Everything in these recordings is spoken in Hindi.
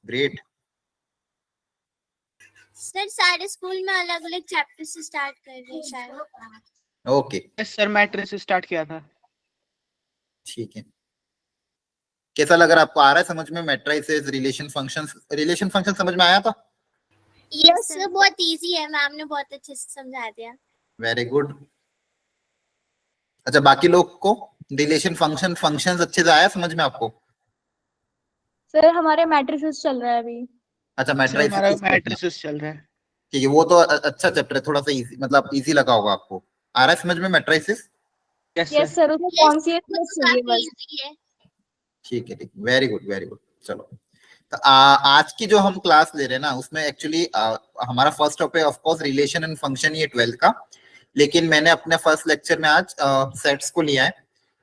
ग्रेट। सर सारे स्कूल में अलग अलग चैप्टर से स्टार्ट कर रहे हैं शायद। ओके यस सर, मैट्रिक्स से स्टार्ट किया था। ठीक है, कैसा लग रहा है आपको? आ रहा है समझ में? मैट्रिसेस, रिलेशन फंक्शन समझ में आया था? यस सर, बहुत इजी है, मैम ने बहुत अच्छे से समझा दिया। Very good. अच्छा, बाकी लोग को रिलेशन फंक्शंस अच्छे से आया समझ में आपको? सर हमारे मैट्रिसेस चल रहा है अभी। अच्छा, सर हमारा मैट्रिसेस मैट्रिक्स चल रहा है। ठीक है, वो तो अच्छा चैप्टर है, थोड़ा सा इजी, मतलब इजी लगा होगा आपको। आ रहा है समझ में matrices? Yes yes sir. Sir, उसमें कौन सी चाहिए बस। इजी है। ठीक है, ठीक, वेरी गुड वेरी गुड। चलो, तो आज की जो हम क्लास ले रहे हैं ना, उसमें एक्चुअली हमारा first topic of course relation and function, ये 12th का। लेकिन मैंने अपने फर्स्ट लेक्चर में आज सेट्स को लिया है।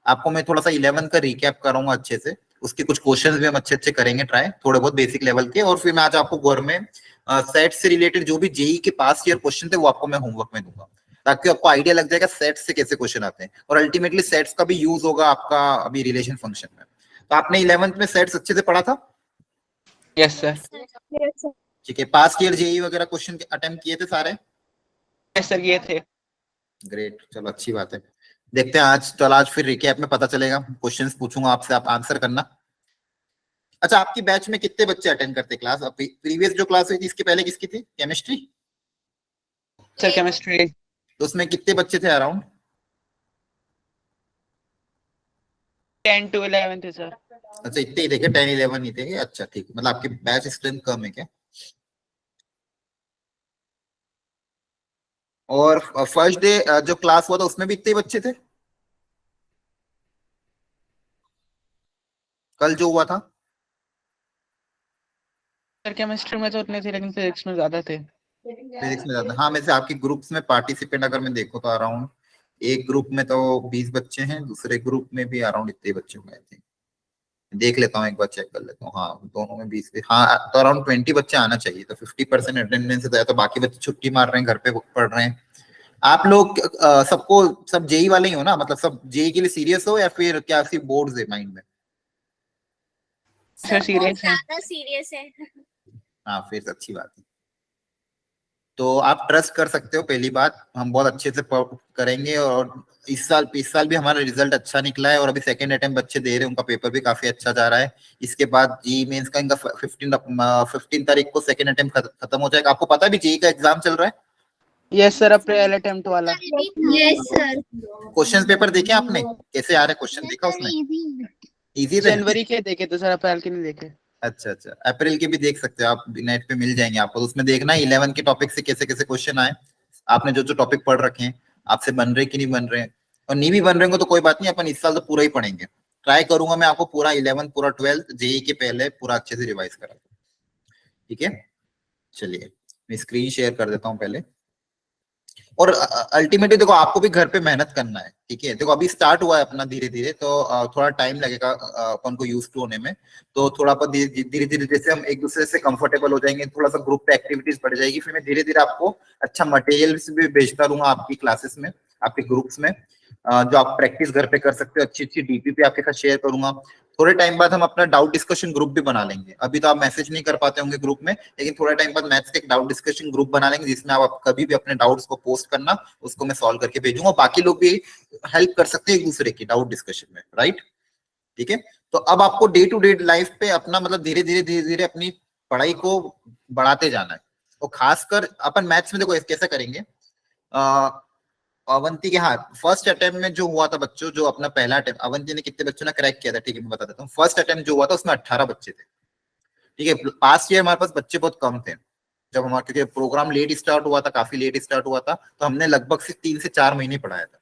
आपको मैं थोड़ा सा 11 का रिकैप करूंगा अच्छे से, उसके कुछ क्वेश्चंस भी हम अच्छे अच्छे करेंगे ट्राई, थोड़े बहुत बेसिक लेवल के। और फिर मैं आज आपको गौर में सेट से रिलेटेड जो भी जेई के पास ईयर क्वेश्चन थे वो आपको मैं होमवर्क में दूंगा, ताकि आपको आइडिया लग जाएगा सेट से कैसे क्वेश्चन आते हैं, और अल्टीमेटली सेट्स का भी यूज होगा आपका अभी रिलेशन फंक्शन में। तो आपने 11th में सेट्स अच्छे से पढ़ा था? Yes sir. Yes sir. ठीक है, पास्ट ईयर जेई वगैरह क्वेश्चन अटेम्प्ट किए थे सारे? यस सर, ये थे। ग्रेट, चलो अच्छी बात है। देखते हैं आज, चलो आज फिर रिकैप में पता चलेगा, क्वेश्चंस पूछूंगा आपसे, आप आंसर करना। अच्छा, आपकी बैच में कितने बच्चे अटेंड करते क्लास? प्रीवियस जो क्लास हुई थी इसके पहले किसकी थी? केमिस्ट्री? Sir chemistry. तो उसमें कितने बच्चे थे अराउंड? 10 to 11 थे सर। अच्छा, इतने ही थे क्या? 10-11 ही थे? अच्छा ठीक, मतलब आपकी बैच स्ट्रेंथ कम है क्या? और फर्स्ट डे जो क्लास हुआ था उसमें भी इतने ही बच्चे थे? कल जो हुआ था? सर केमिस्ट्री में तो उतने थे, लेकिन फिजिक्स में ज्यादा थे। फिजिक्स में ज्यादा? हाँ, वैसे आपके ग्रुप्स में पार्टिसिपेंट अगर मैं देखूं तो अराउंड एक ग्रुप में तो 20 बच्चे हैं, दूसरे ग्रुप में भी अराउंड इतने बच्चे हुए थे। देख लेता हूँ, एक बार चेक कर लेता हूँ। हाँ, दोनों में 20, हाँ तो अराउंड 20 बच्चे आना चाहिए, तो 50% अटेंडेंस है, तो बाकी बच्चे छुट्टी मार रहे हैं, घर पे पढ़ रहे हैं। आप लोग सबको सब जेई वाले ही हो ना? मतलब सब जेई के लिए सीरियस हो, या फिर क्या सिर्फ बोर्ड्स है माइंड में? सर सीरियस है। ज्यादा सीरियस है। हाँ, फिर अच्छी बात है। तो आप ट्रस्ट कर सकते हो, पहली बात हम बहुत अच्छे से करेंगे। और इस साल भी हमारा रिजल्ट अच्छा निकला है, और अभी सेकंड अटेम्प्ट बच्चे दे रहे हैं, उनका पेपर भी काफी अच्छा जा रहा है। इसके बाद जेई मेंस का इनका 15 तारीख को सेकंड अटेम्प्ट खत्म हो जाएगा। आपको पता है भी जेई का एग्जाम चल रहा है? यस सर, अप्रैल अटेम्प्ट वाला। Yes sir. क्वेश्चन पेपर देखे आपने? कैसे आ रहे क्वेश्चन, देखा उसमें? इजी थे? जनवरी के देखे थे सर, अप्रैल के नहीं देखे। अच्छा अच्छा, अप्रैल के भी देख सकते हो आप, नेट पे मिल जाएंगे आपको। तो उसमें देखना 11 के टॉपिक से कैसे कैसे क्वेश्चन आए, आपने जो जो टॉपिक पढ़ रखे हैं, आपसे बन रहे कि नहीं बन रहे। और नहीं भी बन रहे तो कोई बात नहीं, अपन इस साल तो पूरा ही पढ़ेंगे। ट्राई करूंगा मैं आपको पूरा 11 पूरा 12 जेई के पहले पूरा अच्छे से रिवाइज करा। ठीक है, चलिए मैं स्क्रीन शेयर कर देता हूँ पहले। और अल्टीमेटली देखो, आपको भी घर पे मेहनत करना है। ठीक है, देखो अभी स्टार्ट हुआ है अपना धीरे धीरे, तो थोड़ा टाइम लगेगा अपन को यूज टू होने में। तो थोड़ा पर धीरे धीरे जैसे हम एक दूसरे से कंफर्टेबल हो जाएंगे, थोड़ा सा ग्रुप पे एक्टिविटीज बढ़ जाएगी, फिर मैं धीरे धीरे आपको अच्छा मटेरियल भी भेजता रहूंगा आपकी क्लासेस में, आपके ग्रुप्स में, जो आप प्रैक्टिस घर पे कर सकते हो। अच्छी अच्छी डीपी आपके साथ शेयर करूंगा। थोड़े टाइम बाद हम अपना डाउट डिस्कशन ग्रुप भी बना लेंगे। अभी तो आप मैसेज नहीं कर पाते होंगे ग्रुप में, लेकिन थोड़ा टाइम बाद मैथ्स का एक डाउट डिस्कशन ग्रुप बना लेंगे, जिसमें आप कभी भी अपने डाउट्स को पोस्ट करना, उसको मैं सॉल्व करके भेजूंगा। बाकी लोग भी हेल्प कर सकते हैं एक दूसरे की डाउट डिस्कशन में, राइट? ठीक है, तो अब आपको डे टू डे लाइफ पे अपना मतलब धीरे धीरे अपनी पढ़ाई को बढ़ाते जाना है। और खासकर अपन मैथ्स में देखो कैसे करेंगे। अवंती के, हाँ, फर्स्ट अटेम्प्ट में जो हुआ था बच्चों, जो अपना पहला अटेम्प्ट, अवंती ने कितने बच्चों ने क्रैक किया था? ठीक है, मैं बता देता हूँ। फर्स्ट अटेम्प्ट जो हुआ था उसमें 18 बच्चे थे। ठीक है, पास्ट ईयर हमारे पास बच्चे बहुत कम थे, जब हमारा, क्योंकि प्रोग्राम लेट स्टार्ट हुआ था, काफी लेट स्टार्ट हुआ था, तो हमने लगभग से 3 से 4 महीने पढ़ाया था।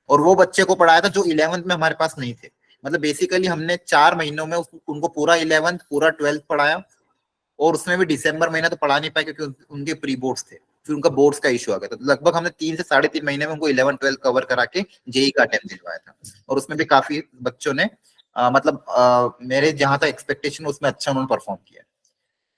और वो बच्चे को पढ़ाया था जो 11th में हमारे पास नहीं थे। मतलब बेसिकली हमने 4 महीनों में उनको पूरा 11th पूरा 12th पढ़ाया। और उसमें भी दिसंबर महीना तो पढ़ा नहीं पाए, क्योंकि उनके प्री बोर्ड्स थे, फिर उनका बोर्ड्स का इशू आ गया था। तो लगभग हमने 3 से 3.5 महीने में उनको 11-12 कवर करा के जेई का अटेम्प्ट दिलवाया था। और उसमें भी काफी बच्चों ने मेरे जहां तक एक्सपेक्टेशन उसमें अच्छा उन्होंने परफॉर्म किया।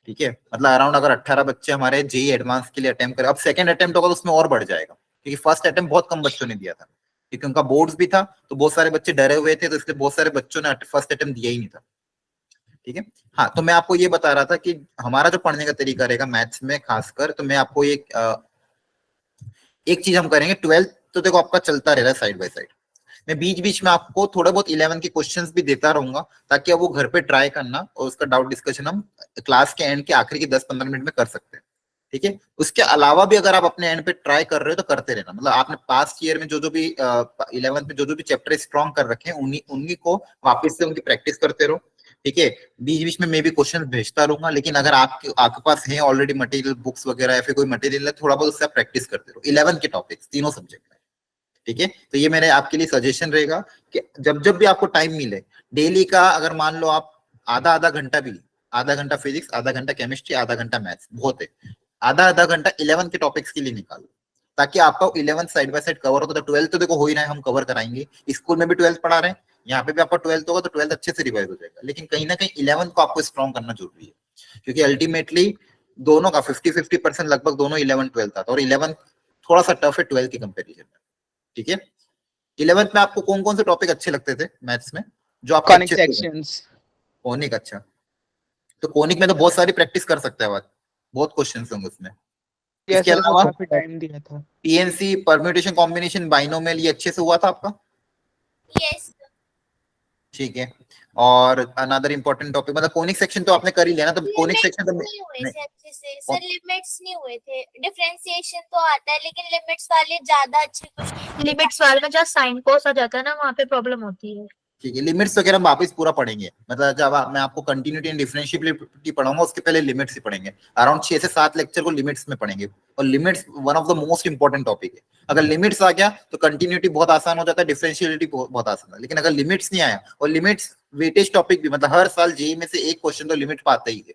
ठीक है, मतलब अराउंड अगर 18 बच्चे हमारे जेई एडवांस के लिए अटेम्प्ट करें, अब सेकंड अटेम्प्ट होगा तो उसमें और बढ़ जाएगा, क्योंकि फर्स्ट अटेम्प्ट बहुत कम बच्चों ने दिया था, क्योंकि उनका बोर्ड्स भी था, तो बहुत सारे बच्चे डरे हुए थे, तो इसलिए बहुत सारे बच्चों ने फर्स्ट अटेम्प्ट दिया ही नहीं था। ठीक है। हाँ, तो मैं आपको ये बता रहा था कि हमारा जो पढ़ने का तरीका रहेगा मैथ्स में खासकर, तो मैं आपको एक चीज हम करेंगे। 12th तो देखो आपका चलता रहेगा साइड बाय साइड, मैं बीच बीच में आपको थोड़ा बहुत 11 के क्वेश्चंस भी देता रहूंगा, ताकि आप वो घर पे ट्राई करना और उसका डाउट डिस्कशन हम क्लास के एंड के आखिरी के 10-15 मिनट में कर सकते हैं। ठीक है। उसके अलावा भी अगर आप अपने एंड पे ट्राई कर रहे हो तो करते रहना, मतलब आपने पास्ट ईयर में जो भी 11th में जो भी चैप्टर स्ट्रॉन्ग कर रखे हैं उन्हीं को वापस से उनकी प्रैक्टिस करते रहो। ठीक है। बीच बीच में मैं भी क्वेश्चन भेजता रहूंगा, लेकिन अगर आपके पास है ऑलरेडी मटेरियल, बुक्स वगैरह या फिर कोई मटेरियल है, थोड़ा बहुत उससे आप प्रैक्टिस करते रहो 11 के टॉपिक्स तीनों सब्जेक्ट में। ठीक है। तो ये मेरे आपके लिए सजेशन रहेगा कि जब जब भी आपको टाइम मिले डेली का, अगर मान लो आप आधा आधा घंटा भी, आधा घंटा फिजिक्स, आधा घंटा केमिस्ट्री, आधा घंटा मैथ्स, बहुत है, आधा आधा घंटा 11 के टॉपिक्स के लिए निकालो, ताकि आपका 11 साइड बाय साइड कवर हो। तो 12th तो देखो हो ही रहा है, हम कवर कराएंगे, स्कूल में भी 12th पढ़ा रहे हैं, यहाँ पे भी आपका 12th होगा, तो 12th अच्छे से रिवाइज हो जाएगा। लेकिन कहीं ना कहीं 11 को आपको स्ट्रॉन्ग करना जरूरी है, क्योंकि अल्टीमेटली दोनों का 50-50% लगभग दोनों 11-12 था, और 11 थोड़ा सा टफ है 12 के कंपेरिजन में। ठीक है। 11th में आपको कौन कौन से टॉपिक अच्छे लगते थे मैथ्स में, जो आपको कॉनिक अच्छे से? सेक्शंस। कोनिक, अच्छा। तो कोनिक में तो बहुत सारी प्रैक्टिस कर सकते हैं, बहुत क्वेश्चन होंगे उसमें। यस इसके सर, अलावा काफी टाइम दिया था। पीएनसी, परम्यूटेशन, कॉम्बिनेशन, बाइनोमियल, ये अच्छे से हुआ था आपका? यस ठीक है। और अनदर इंपॉर्टेंट टॉपिक, मतलब कोनिक सेक्शन तो आपने कर ही लिया ना, तो कोनिक लिमिट्स सेक्शन तो नहीं हुए थे अच्छे से सर, लिमिट्स नहीं हुए थे। डिफरेंशिएशन तो आता है, लेकिन लिमिट्स वाले ज्यादा अच्छे कुछ लिमिट्स वाले में जहाँ साइन कोस आ जाता है ना, वहाँ पे प्रॉब्लम होती है। ठीक है। लिमिट्स वगैरह हम वापस पूरा पढ़ेंगे, मतलब जब मैं आपको कंटिन्यूटी एंड डिफरेंशिएबिलिटी पढ़ाऊंगा, उसके पहले लिमिट्स ही पढ़ेंगे। अराउंड 6 से 7 लेक्चर को लिमिट्स में पढ़ेंगे, और limits one of the most important topic है। अगर लिमिट्स आ गया तो कंटिन्यूटी बहुत आसान हो जाता है, डिफरेंशिएबिलिटी बहुत आसान है। लेकिन अगर लिमिट्स नहीं आया, और लिमिट्स वेटेज टॉपिक भी, मतलब हर साल जेईई में से एक क्वेश्चन तो लिमिट पाता ही है,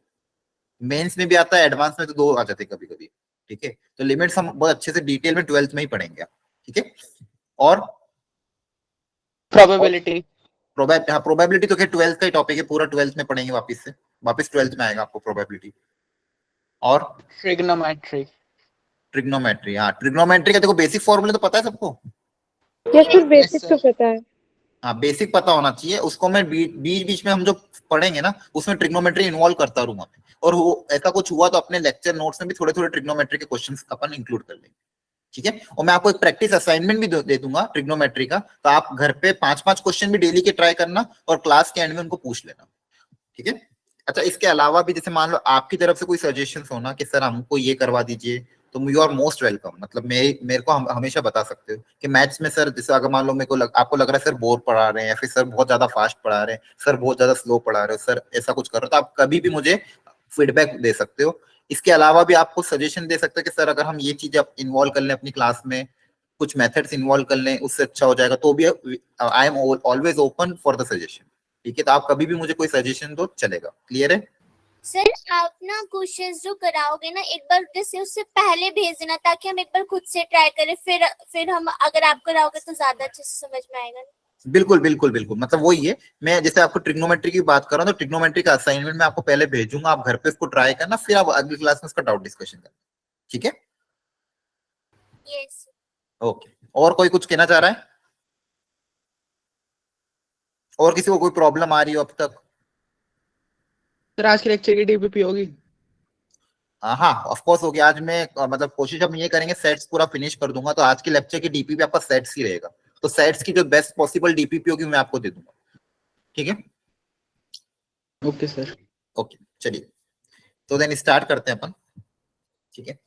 मेंस में भी आता है, एडवांस में तो 2 आ जाते कभी कभी। ठीक है। तो लिमिट्स हम बहुत अच्छे से डिटेल में 12th में ही पढ़ेंगे। ठीक है। और प्रोबेबिलिटी। प्रोबेबिलिटी तो 12th का ही टॉपिक है, पूरा 12th में पढ़ेंगे वापस 12th में आएगा आपको प्रोबेबिलिटी। और ट्रिग्नोमेट्री। ट्रिग्नोमेट्री, हाँ ट्रिग्नोमेट्री का देखो बेसिक फॉर्मूले तो पता है सबको? यस सर, बेसिक तो पता है। हाँ, बेसिक पता होना चाहिए उसको। मैं बीच बीच में हम जो पढ़ेंगे ना, उसमें ट्रिग्नोमेट्री इन्वॉल्व करता रहूंगा, और वो ऐसा कुछ हुआ तो अपने लेक्चर नोट्स में भी थोड़े थोड़े ट्रिग्नोमेट्री के क्वेश्चंस अपन इंक्लूड कर लेंगे। ठीक है। और मैं आपको एक प्रैक्टिस असाइनमेंट भी दे दूंगा ट्रिग्नोमेट्री का, तो आप घर पे 5-5 क्वेश्चन भी डेली के ट्राई करना, और क्लास के एंड में उनको पूछ लेना। ठीक है। अच्छा, इसके अलावा भी जैसे मान लो आपकी तरफ से कोई सजेशंस हो ना कि सर हमको ये करवा दीजिए, तो यू आर मोस्ट वेलकम। मतलब मेरे को हमेशा बता सकते हो कि मैथ्स में सर, जैसे अगर मान लो मेरे को आपको लग रहा है सर बोर पढ़ा रहे हैं, या फिर सर बहुत ज्यादा फास्ट पढ़ा रहे हैं, सर बहुत ज्यादा स्लो पढ़ा रहे हो, सर ऐसा कुछ कर रहे हो, तो आप कभी भी मुझे फीडबैक दे सकते हो। इसके अलावा भी आपको सजेशन दे सकते हो कि सर अगर हम ये चीजें इन्वॉल्व कर लें अपनी क्लास में, कुछ मेथड्स इन्वॉल्व कर लें, उससे अच्छा हो जाएगा, तो भी I am always open for the suggestion. ठीक है। तो आप कभी भी मुझे कोई सजेशन दो, चलेगा। क्लियर है? सर? आप ना क्वेश्चंस जो कराओगे ना, एक बार जैसे उससे पहले भेज देना, ताकि हम एक बार खुद से ट्राई करें, फिर हम, अगर आप कराओगे तो ज्यादा अच्छे से समझ में आएगा। बिल्कुल बिल्कुल बिल्कुल, मतलब वही है। मैं जैसे आपको ट्रिग्नोमेट्री की बात कर रहा हूँ, तो ट्रिग्नोमेट्री का असाइनमेंट मैं आपको पहले भेजूंगा, आप घर पे उसको ट्राई करना, फिर आप अगली क्लास में उसका डाउट डिस्कशन करना। ठीक है। यस। ओके। और कोई कुछ कहना चाह रहा है? और किसी को कोई प्रॉब्लम आ रही हो अब तक? सर आज के लेक्चर की डीपीपी होगी? हाँ ऑफ कोर्स होगी। आज मैं मतलब कोशिश हम ये करेंगे सेट्स पूरा फिनिश कर दूंगा, तो आज के लेक्चर की डीपीपी आपका सेट्स ही रहेगा। तो सेट्स की जो बेस्ट पॉसिबल डीपीपी होगी मैं आपको दे दूंगा। ठीक है। Okay sir. ओके, चलिए तो देन स्टार्ट करते हैं अपन। ठीक है।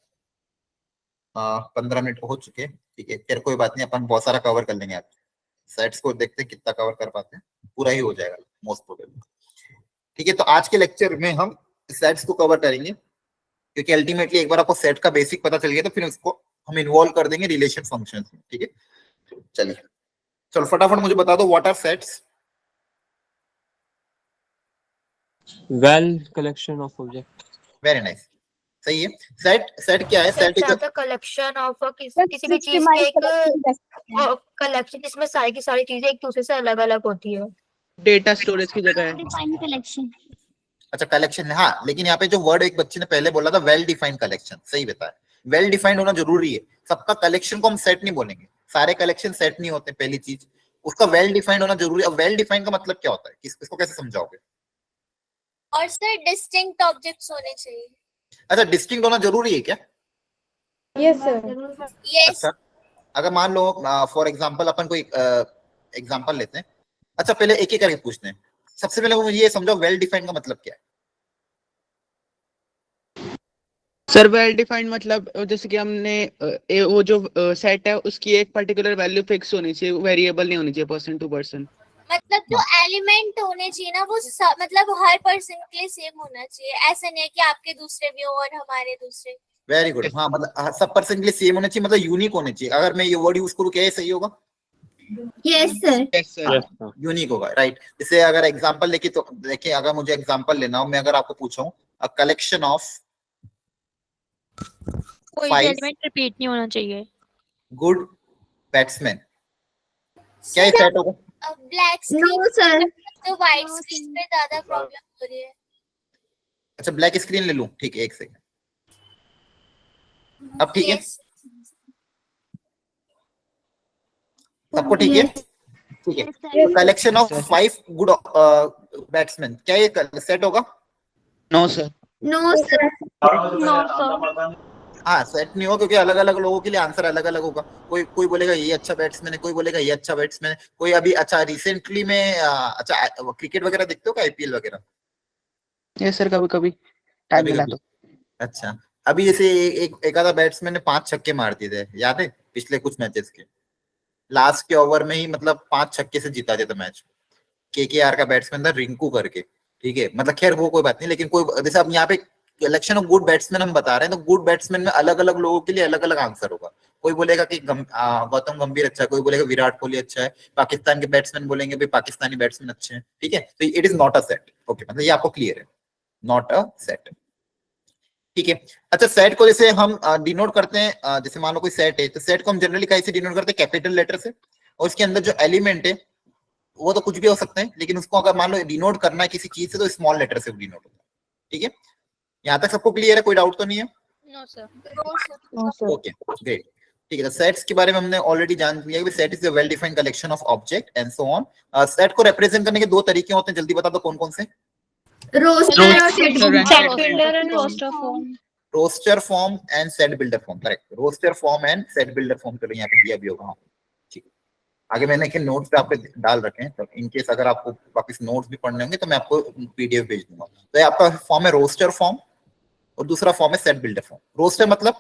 15 मिनट हो चुके हैं। ठीक है, फिर कोई बात नहीं, अपन बहुत सारा कवर कर लेंगे। आज सेट्स को देखते हैं कितना कवर कर पाते हैं, पूरा ही हो जाएगा मोस्ट प्रोबेबली। ठीक है। तो आज के लेक्चर में हम सेट्स को कवर करेंगे, क्योंकि अल्टीमेटली एक बार आपको सेट का बेसिक पता चल गया तो फिर उसको हम इन्वॉल्व कर देंगे रिलेशन फंक्शंस में। ठीक है। चलिए, चलो फटाफट मुझे बता दो what are sets. well collection of object. Very nice, सही है। सेट क्या है? Set is the collection of किसी भी चीज के एक कलेक्शन, जिसमें सारी की सारी चीजें एक दूसरे से अलग अलग होती है। डेटा स्टोरेज की जगह है। Defined collection. अच्छा कलेक्शन, हाँ, लेकिन यहाँ पे जो वर्ड एक बच्चे ने पहले बोला था वेल डिफाइंड कलेक्शन, सही बताया। वेल डिफाइंड होना जरूरी है। सबका कलेक्शन को हम सेट नहीं बोलेंगे, सारे कलेक्शन सेट नहीं होते, पहली चीज। उसका वेल डिफाइंड होना जरूरी है। अब वेल डिफाइंड का मतलब क्या होता है, इसको कैसे समझाओगे? और सर डिस्टिंक्ट ऑब्जेक्ट्स होने चाहिए। अच्छा, डिस्टिंक्ट होना जरूरी है क्या? Yes sir. यस। अच्छा, अगर मान लो फॉर एग्जांपल अपन कोई एग्जांपल लेते हैं। अच्छा, पहले एक एक करके पूछते हैं। सबसे पहले मुझे ये समझो वेल डिफाइंड का मतलब क्या है? सर वेल डिफाइंड मतलब जैसे कि हमने वो जो सेट है उसकी एक पर्टिकुलर वैल्यू फिक्स होनी चाहिए, वेरिएबल नहीं होनी चाहिए पर्सन टू पर्सन। मतलब जो एलिमेंट होने चाहिए ना वो मतलब हर पर्सन के लिए सेम होना चाहिए। ऐसा नहीं है कि आपके दूसरे भी हो और हमारे दूसरे। Very good. हाँ, मतलब सब पर्सन के लिए सेम होना चाहिए, मतलब यूनिक होने चाहिए। अगर मैं ये वर्ड यूज करूँ क्या ये सही होगा? Yes sir. Yes sir. Yes, sir. Unique होगा, राइट। जैसे अगर एग्जांपल लेके तो देखिए, अगर मुझे एग्जांपल लेना हो, मैं अगर आपको पूछूं अ कलेक्शन ऑफ कोई भी 5 एलिमेंट रिपीट नहीं होना चाहिए। गुड बैट्समैन, क्या ये सेट होगा? ब्लैक स्क्रीन सर, तो व्हाइट स्क्रीन पे ज्यादा प्रॉब्लम हो रही है। अच्छा, ब्लैक स्क्रीन ले लूं, ठीक है, एक सेकंड। अब ठीक है, Yes. सबको ठीक है? ठीक है। कलेक्शन ऑफ 5 गुड बैट्समैन, क्या ये सेट होगा? No sir. No sir. No sir. हाँ, सेट नहीं होगा, क्योंकि अलग अलग लोगों के लिए आंसर अलग अलग होगा। कोई कोई बोलेगा ये अच्छा बैट्समैन है, कोई बोलेगा ये अच्छा बैट्समैन है, कोई अभी अच्छा रिसेंटली में अच्छा क्रिकेट वगैरह देखते हो क्या, आईपीएल वगैरह? यस सर, कभी कभी टाइम कभी मिला कभी। तो। अच्छा, अभी जैसे एक आधा बैट्समैन ने 5 छक्के मार दिए थे, याद है पिछले कुछ मैचेस के? लास्ट के ओवर में ही मतलब 5 छक्के से जीता दिया था मैच। केकेआर का बैट्समैन था रिंकू करके, ठीक है। मतलब खैर वो कोई बात नहीं, लेकिन कोई जैसे अब यहाँ पे कलेक्शन ऑफ गुड बैट्समैन हम बता रहे हैं, तो गुड बैट्समैन में अलग अलग लोगों के लिए अलग अलग आंसर होगा। कोई बोलेगा कि गौतम गंभीर अच्छा है, कोई बोलेगा विराट कोहली अच्छा है, पाकिस्तान के बैट्समैन बोलेंगे भाई पाकिस्तानी बैट्समैन अच्छे हैं, ठीक है। तो it is not a set, okay, मतलब ये आपको क्लियर है, नॉट अ सेट, ठीक है। अच्छा, सेट को जैसे हम डिनोट करते हैं, जैसे मान लो कोई सेट है, तो सेट को हम जनरली कैसे डिनोट करते हैं? कैपिटल लेटर से। और उसके अंदर जो एलिमेंट है वो तो कुछ भी हो सकते हैं, लेकिन उसको अगर मान लो डिनोट करना है किसी चीज से, तो स्मॉल लेटर से डिनोट होता है, ठीक है। यहाँ तक सबको क्लियर है, कोई डाउट तो नहीं है? No sir. No sir. Okay, great, ठीक है। तो सेट्स के बारे में हमने ऑलरेडी जान लिया कि set is a well defined collection of object and so on. Set को रिप्रेजेंट करने के दो तरीके होते हैं, जल्दी बता दो कौन कौन से? Roster form and set builder form, correct. Roster form and set builder form चलो यहाँ पे दिया भी होगा, ठीक है। आगे मैंने के नोट्स पे आपके डाल रखे हैं, तो इनकेस अगर आपको वापस नोट्स भी पढ़ने होंगे तो मैं आपको पीडीएफ भेज दूंगा। तो ये आपका फॉर्म है रोस्टर फॉर्म, और दूसरा फॉर्म है सेट बिल्डर फॉर्म। रोस्टर मतलब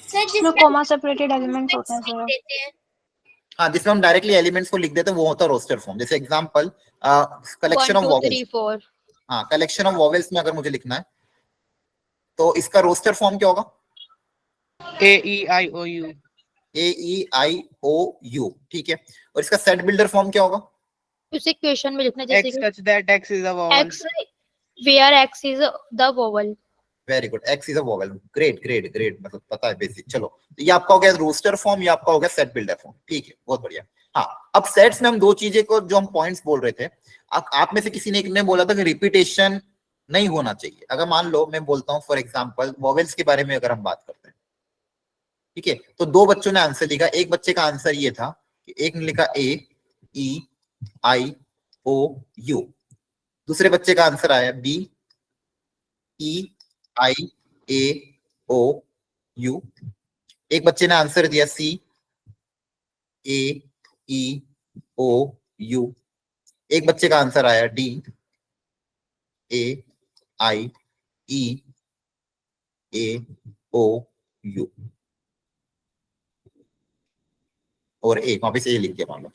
सर इसमें कॉमा सेपरेटेड एलिमेंट्स होते हैं सर। देते हैं। हाँ, जिसमें हम डायरेक्टली एलिमेंट्स को लिख देते हैं, वो होता है रोस्टर फॉर्म। जैसे एग्जांपल कलेक्शन 1 ऑफ 2 वॉवेल्स। 3 4। हाँ, कलेक्शन ऑफ वॉवेल्स में अगर मुझे लिखना है तो इसका रोस्टर फॉर्म क्या होगा? AEIOU। AEIOU, ठीक है। और इसका सेट बिल्डर फॉर्म क्या होगा? उस इक्वेशन में लिखना जैसे X कि such that X is a vowel। x where x is the vowel। Very good, x is a vowel. Great great great, मतलब पता है बेसिक। चलो, तो ये आपका हो गया रोस्टर फॉर्म, ये आपका हो गया सेट बिल्डर फॉर्म, ठीक है, बहुत बढ़िया। हाँ, अब सेट्स में हम दो चीजें को जो हम पॉइंट्स बोल रहे थे, आप में से किसी ने एक ने बोला था कि रिपीटेशन नहीं होना चाहिए। अगर मान लो मैं बोलता हूँ फॉर एग्जाम्पल वोवेल्स के बारे में अगर हम बात करते हैं, ठीक है, तो दो बच्चों ने आंसर लिखा। एक बच्चे का आंसर ये था कि एक ने लिखा AEIOU, दूसरे बच्चे का आंसर आया BEIAOU, एक बच्चे ने आंसर दिया CAEOU, एक बच्चे का आंसर आया DAIEAOU, और एक वापिस ए लिख दिया मान लो।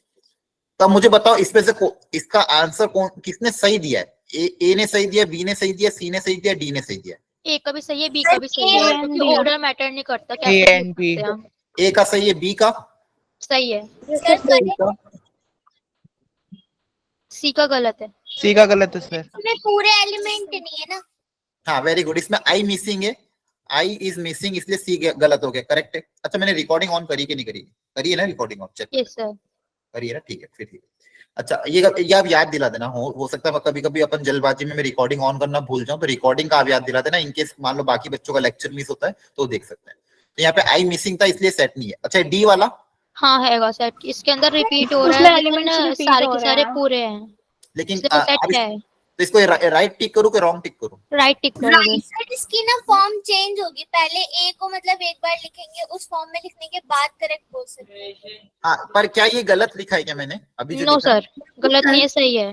तो अब मुझे बताओ इसमें से इसका आंसर कौन किसने सही दिया है? ए ने सही दिया, बी ने सही दिया, सी ने सही दिया, डी ने सही दिया? ए का भी सही है, बी का भी सही है, क्योंकि ऑर्डर मैटर नहीं करता। A कैसे and B। ए का सही है, बी का सही है, सर सर सी का गलत है। C का गलत है सर। इसमें पूरे एलिमेंट नहीं है ना। हाँ, वेरी गुड। इसमें आई मिसिंग है, आई इज मिसिंग, इसलिए सी गलत हो गया, करेक्ट है। अच्छा, मैंने रिकॉर्डिंग ऑन करी कि नहीं करी? करी है ना recording on? Check yes sir. करी है ना, ठीक है, फिर ठीक है। अच्छा, ये आप याद दिला देना। हो सकता है कभी कभी अपन जल्दबाजी में मैं रिकॉर्डिंग ऑन करना भूल जाऊं, तो रिकॉर्डिंग का आप याद दिला देना, इनकेस मान लो बाकी बच्चों का लेक्चर मिस होता है तो देख सकते हैं। तो यहाँ पे आई मिसिंग था इसलिए सेट नहीं है। अच्छा, डी वाला हाँ हैगा सेट, इसके अंदर रिपीट हो रहा उसमें है, एलिमेंट्स लेकिन रिपीट सारे हो के रहे सारे हैं। पूरे हैं। लेकिन इसलिए वो सेट अब क्या है? तो इसको राइट टिक करूँ कि रॉन्ग टिक करूँ? राइट टिक करोगे। राइट सर, इसकी ना फॉर्म चेंज होगी, पहले ए को मतलब एक बार लिखेंगे, उस फॉर्म में लिखने के बाद करेक्ट बोल सकते हैं। हाँ, पर क्या ये गलत लिखा है क्या मैंने अभी जो नो लिखा है? सर, गलत नहीं है, सही है।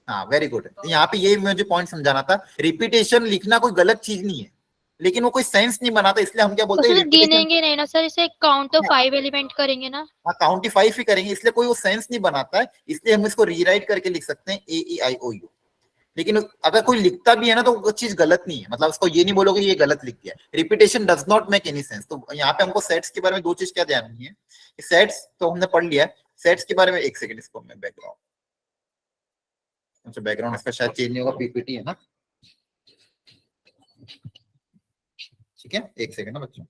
हाँ, वेरी गुड। यहाँ पे ये मुझे पॉइंट समझाना था, रिपीटेशन लिखना कोई गलत चीज नहीं है, लेकिन वो कोई सेंस नहीं बनाता, इसलिए हम क्या बोलते हैं, उसमें रिपीटेशन। गिनेंगे नहीं ना सर, इसे काउंट तो 5 एलिमेंट करेंगे ना। हाँ, काउंटिफाई ही करेंगे, इसलिए कोई वो सेंस नहीं बनाता है, इसलिए हम इसको रीराइट करके लिख सकते हैं AEIOU। लेकिन अगर कोई लिखता भी है ना तो वो चीज गलत नहीं है, मतलब उसको ये नहीं बोलोगे ये गलत लिख दिया। Repetition does not make any sense. तो यहाँ पे हमको सेट्स के बारे में दो चीज क्या ध्यान रखनी है, सेट्स तो हमने पढ़ लिया है, सेट्स के बारे में एक सेकंड, इसको मैं बैकग्राउंड, अच्छा बैकग्राउंड इसका शायद चेंज नहीं होगा, पीपीटी है ना, ठीक है, एक सेकंड ना बच्चों।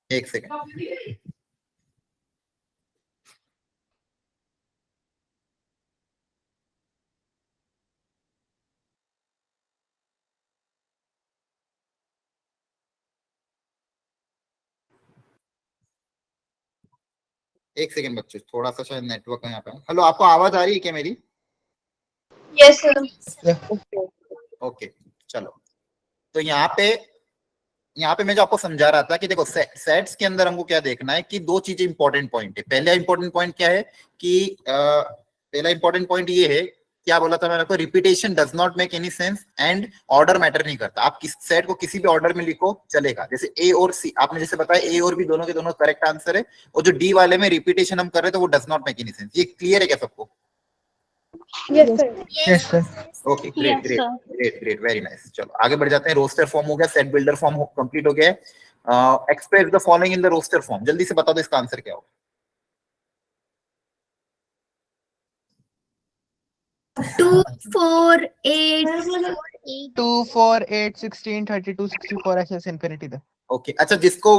एक सेकंड। एक सेकंड बच्चों, थोड़ा सा शायद नेटवर्क है यहाँ पे। हेलो, आपको आवाज आ रही है क्या मेरी? Yes sir. ओके, चलो। तो यहाँ पे मैं जो आपको समझा रहा था कि देखो सेट्स के अंदर हमको क्या देखना है कि दो चीजें इंपॉर्टेंट पॉइंट है। पहला इंपॉर्टेंट पॉइंट क्या है कि पहला इंपॉर्टेंट पॉइंट ये है, क्या बोला था मैंने आपको, repetition does not make any sense and order matter नहीं करता। आप किस सेट को किसी भी ऑर्डर में लिखो चलेगा, जैसे ए और सी, आपने जैसे बताया ए और बी दोनों के दोनों करेक्ट आंसर है, और जो डी वाले में रिपीटेशन हम कर रहे थे वो does not make any sense. ये क्लियर है क्या सबको? Yes sir. Yes sir. Okay, great Yes, great sir. Great great, very nice. चलो आगे बढ़ जाते हैं। रोस्टर फॉर्म हो गया, सेट बिल्डर फॉर्म कंप्लीट हो गया है। Express the following in the roster form, जल्दी से बता दो इसका आंसर क्या होगा? 2 4 8 2 4 8 16 32 64 ऐसे इंफिनिटी तक। ओके, अच्छा, जिसको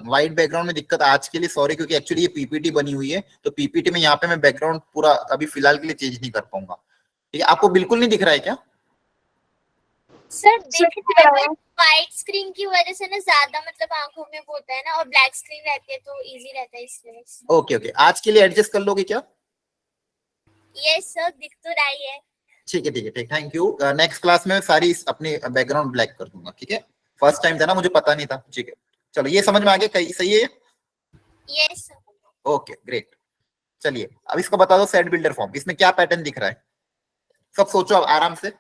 वाइट बैकग्राउंड में दिक्कत आज के लिए सॉरी, क्योंकि एक्चुअली ये पीपीटी बनी हुई है, तो पीपीटी में यहाँ पे मैं बैकग्राउंड पूरा अभी फिलहाल के लिए चेंज नहीं कर पाऊंगा। ठीक है, आपको बिल्कुल नहीं दिख रहा है क्या? सर दिख रहा है, व्हाइट स्क्रीन की वजह से ना ज्यादा मतलब आंखों में वो होता है ना, और ब्लैक स्क्रीन रहती है तो इजी रहता है इसलिए। ओके ओके, आज के लिए एडजस्ट कर लोगे क्या? यस सर, दिख तो रहा ही है। ठीक है ठीक है ठीक, थैंक यू। नेक्स्ट क्लास में सारी अपनी बैकग्राउंड ब्लैक कर दूंगा, ठीक है? फर्स्ट टाइम था ना, मुझे पता नहीं था। ठीक है, चलो ये समझ में आ गया, कहीं सही है? Yes sir. Okay great. चलिए अब इसको बता दो, सेट बिल्डर फॉर्म, इसमें क्या पैटर्न दिख रहा है? सब सोचो अब आराम से।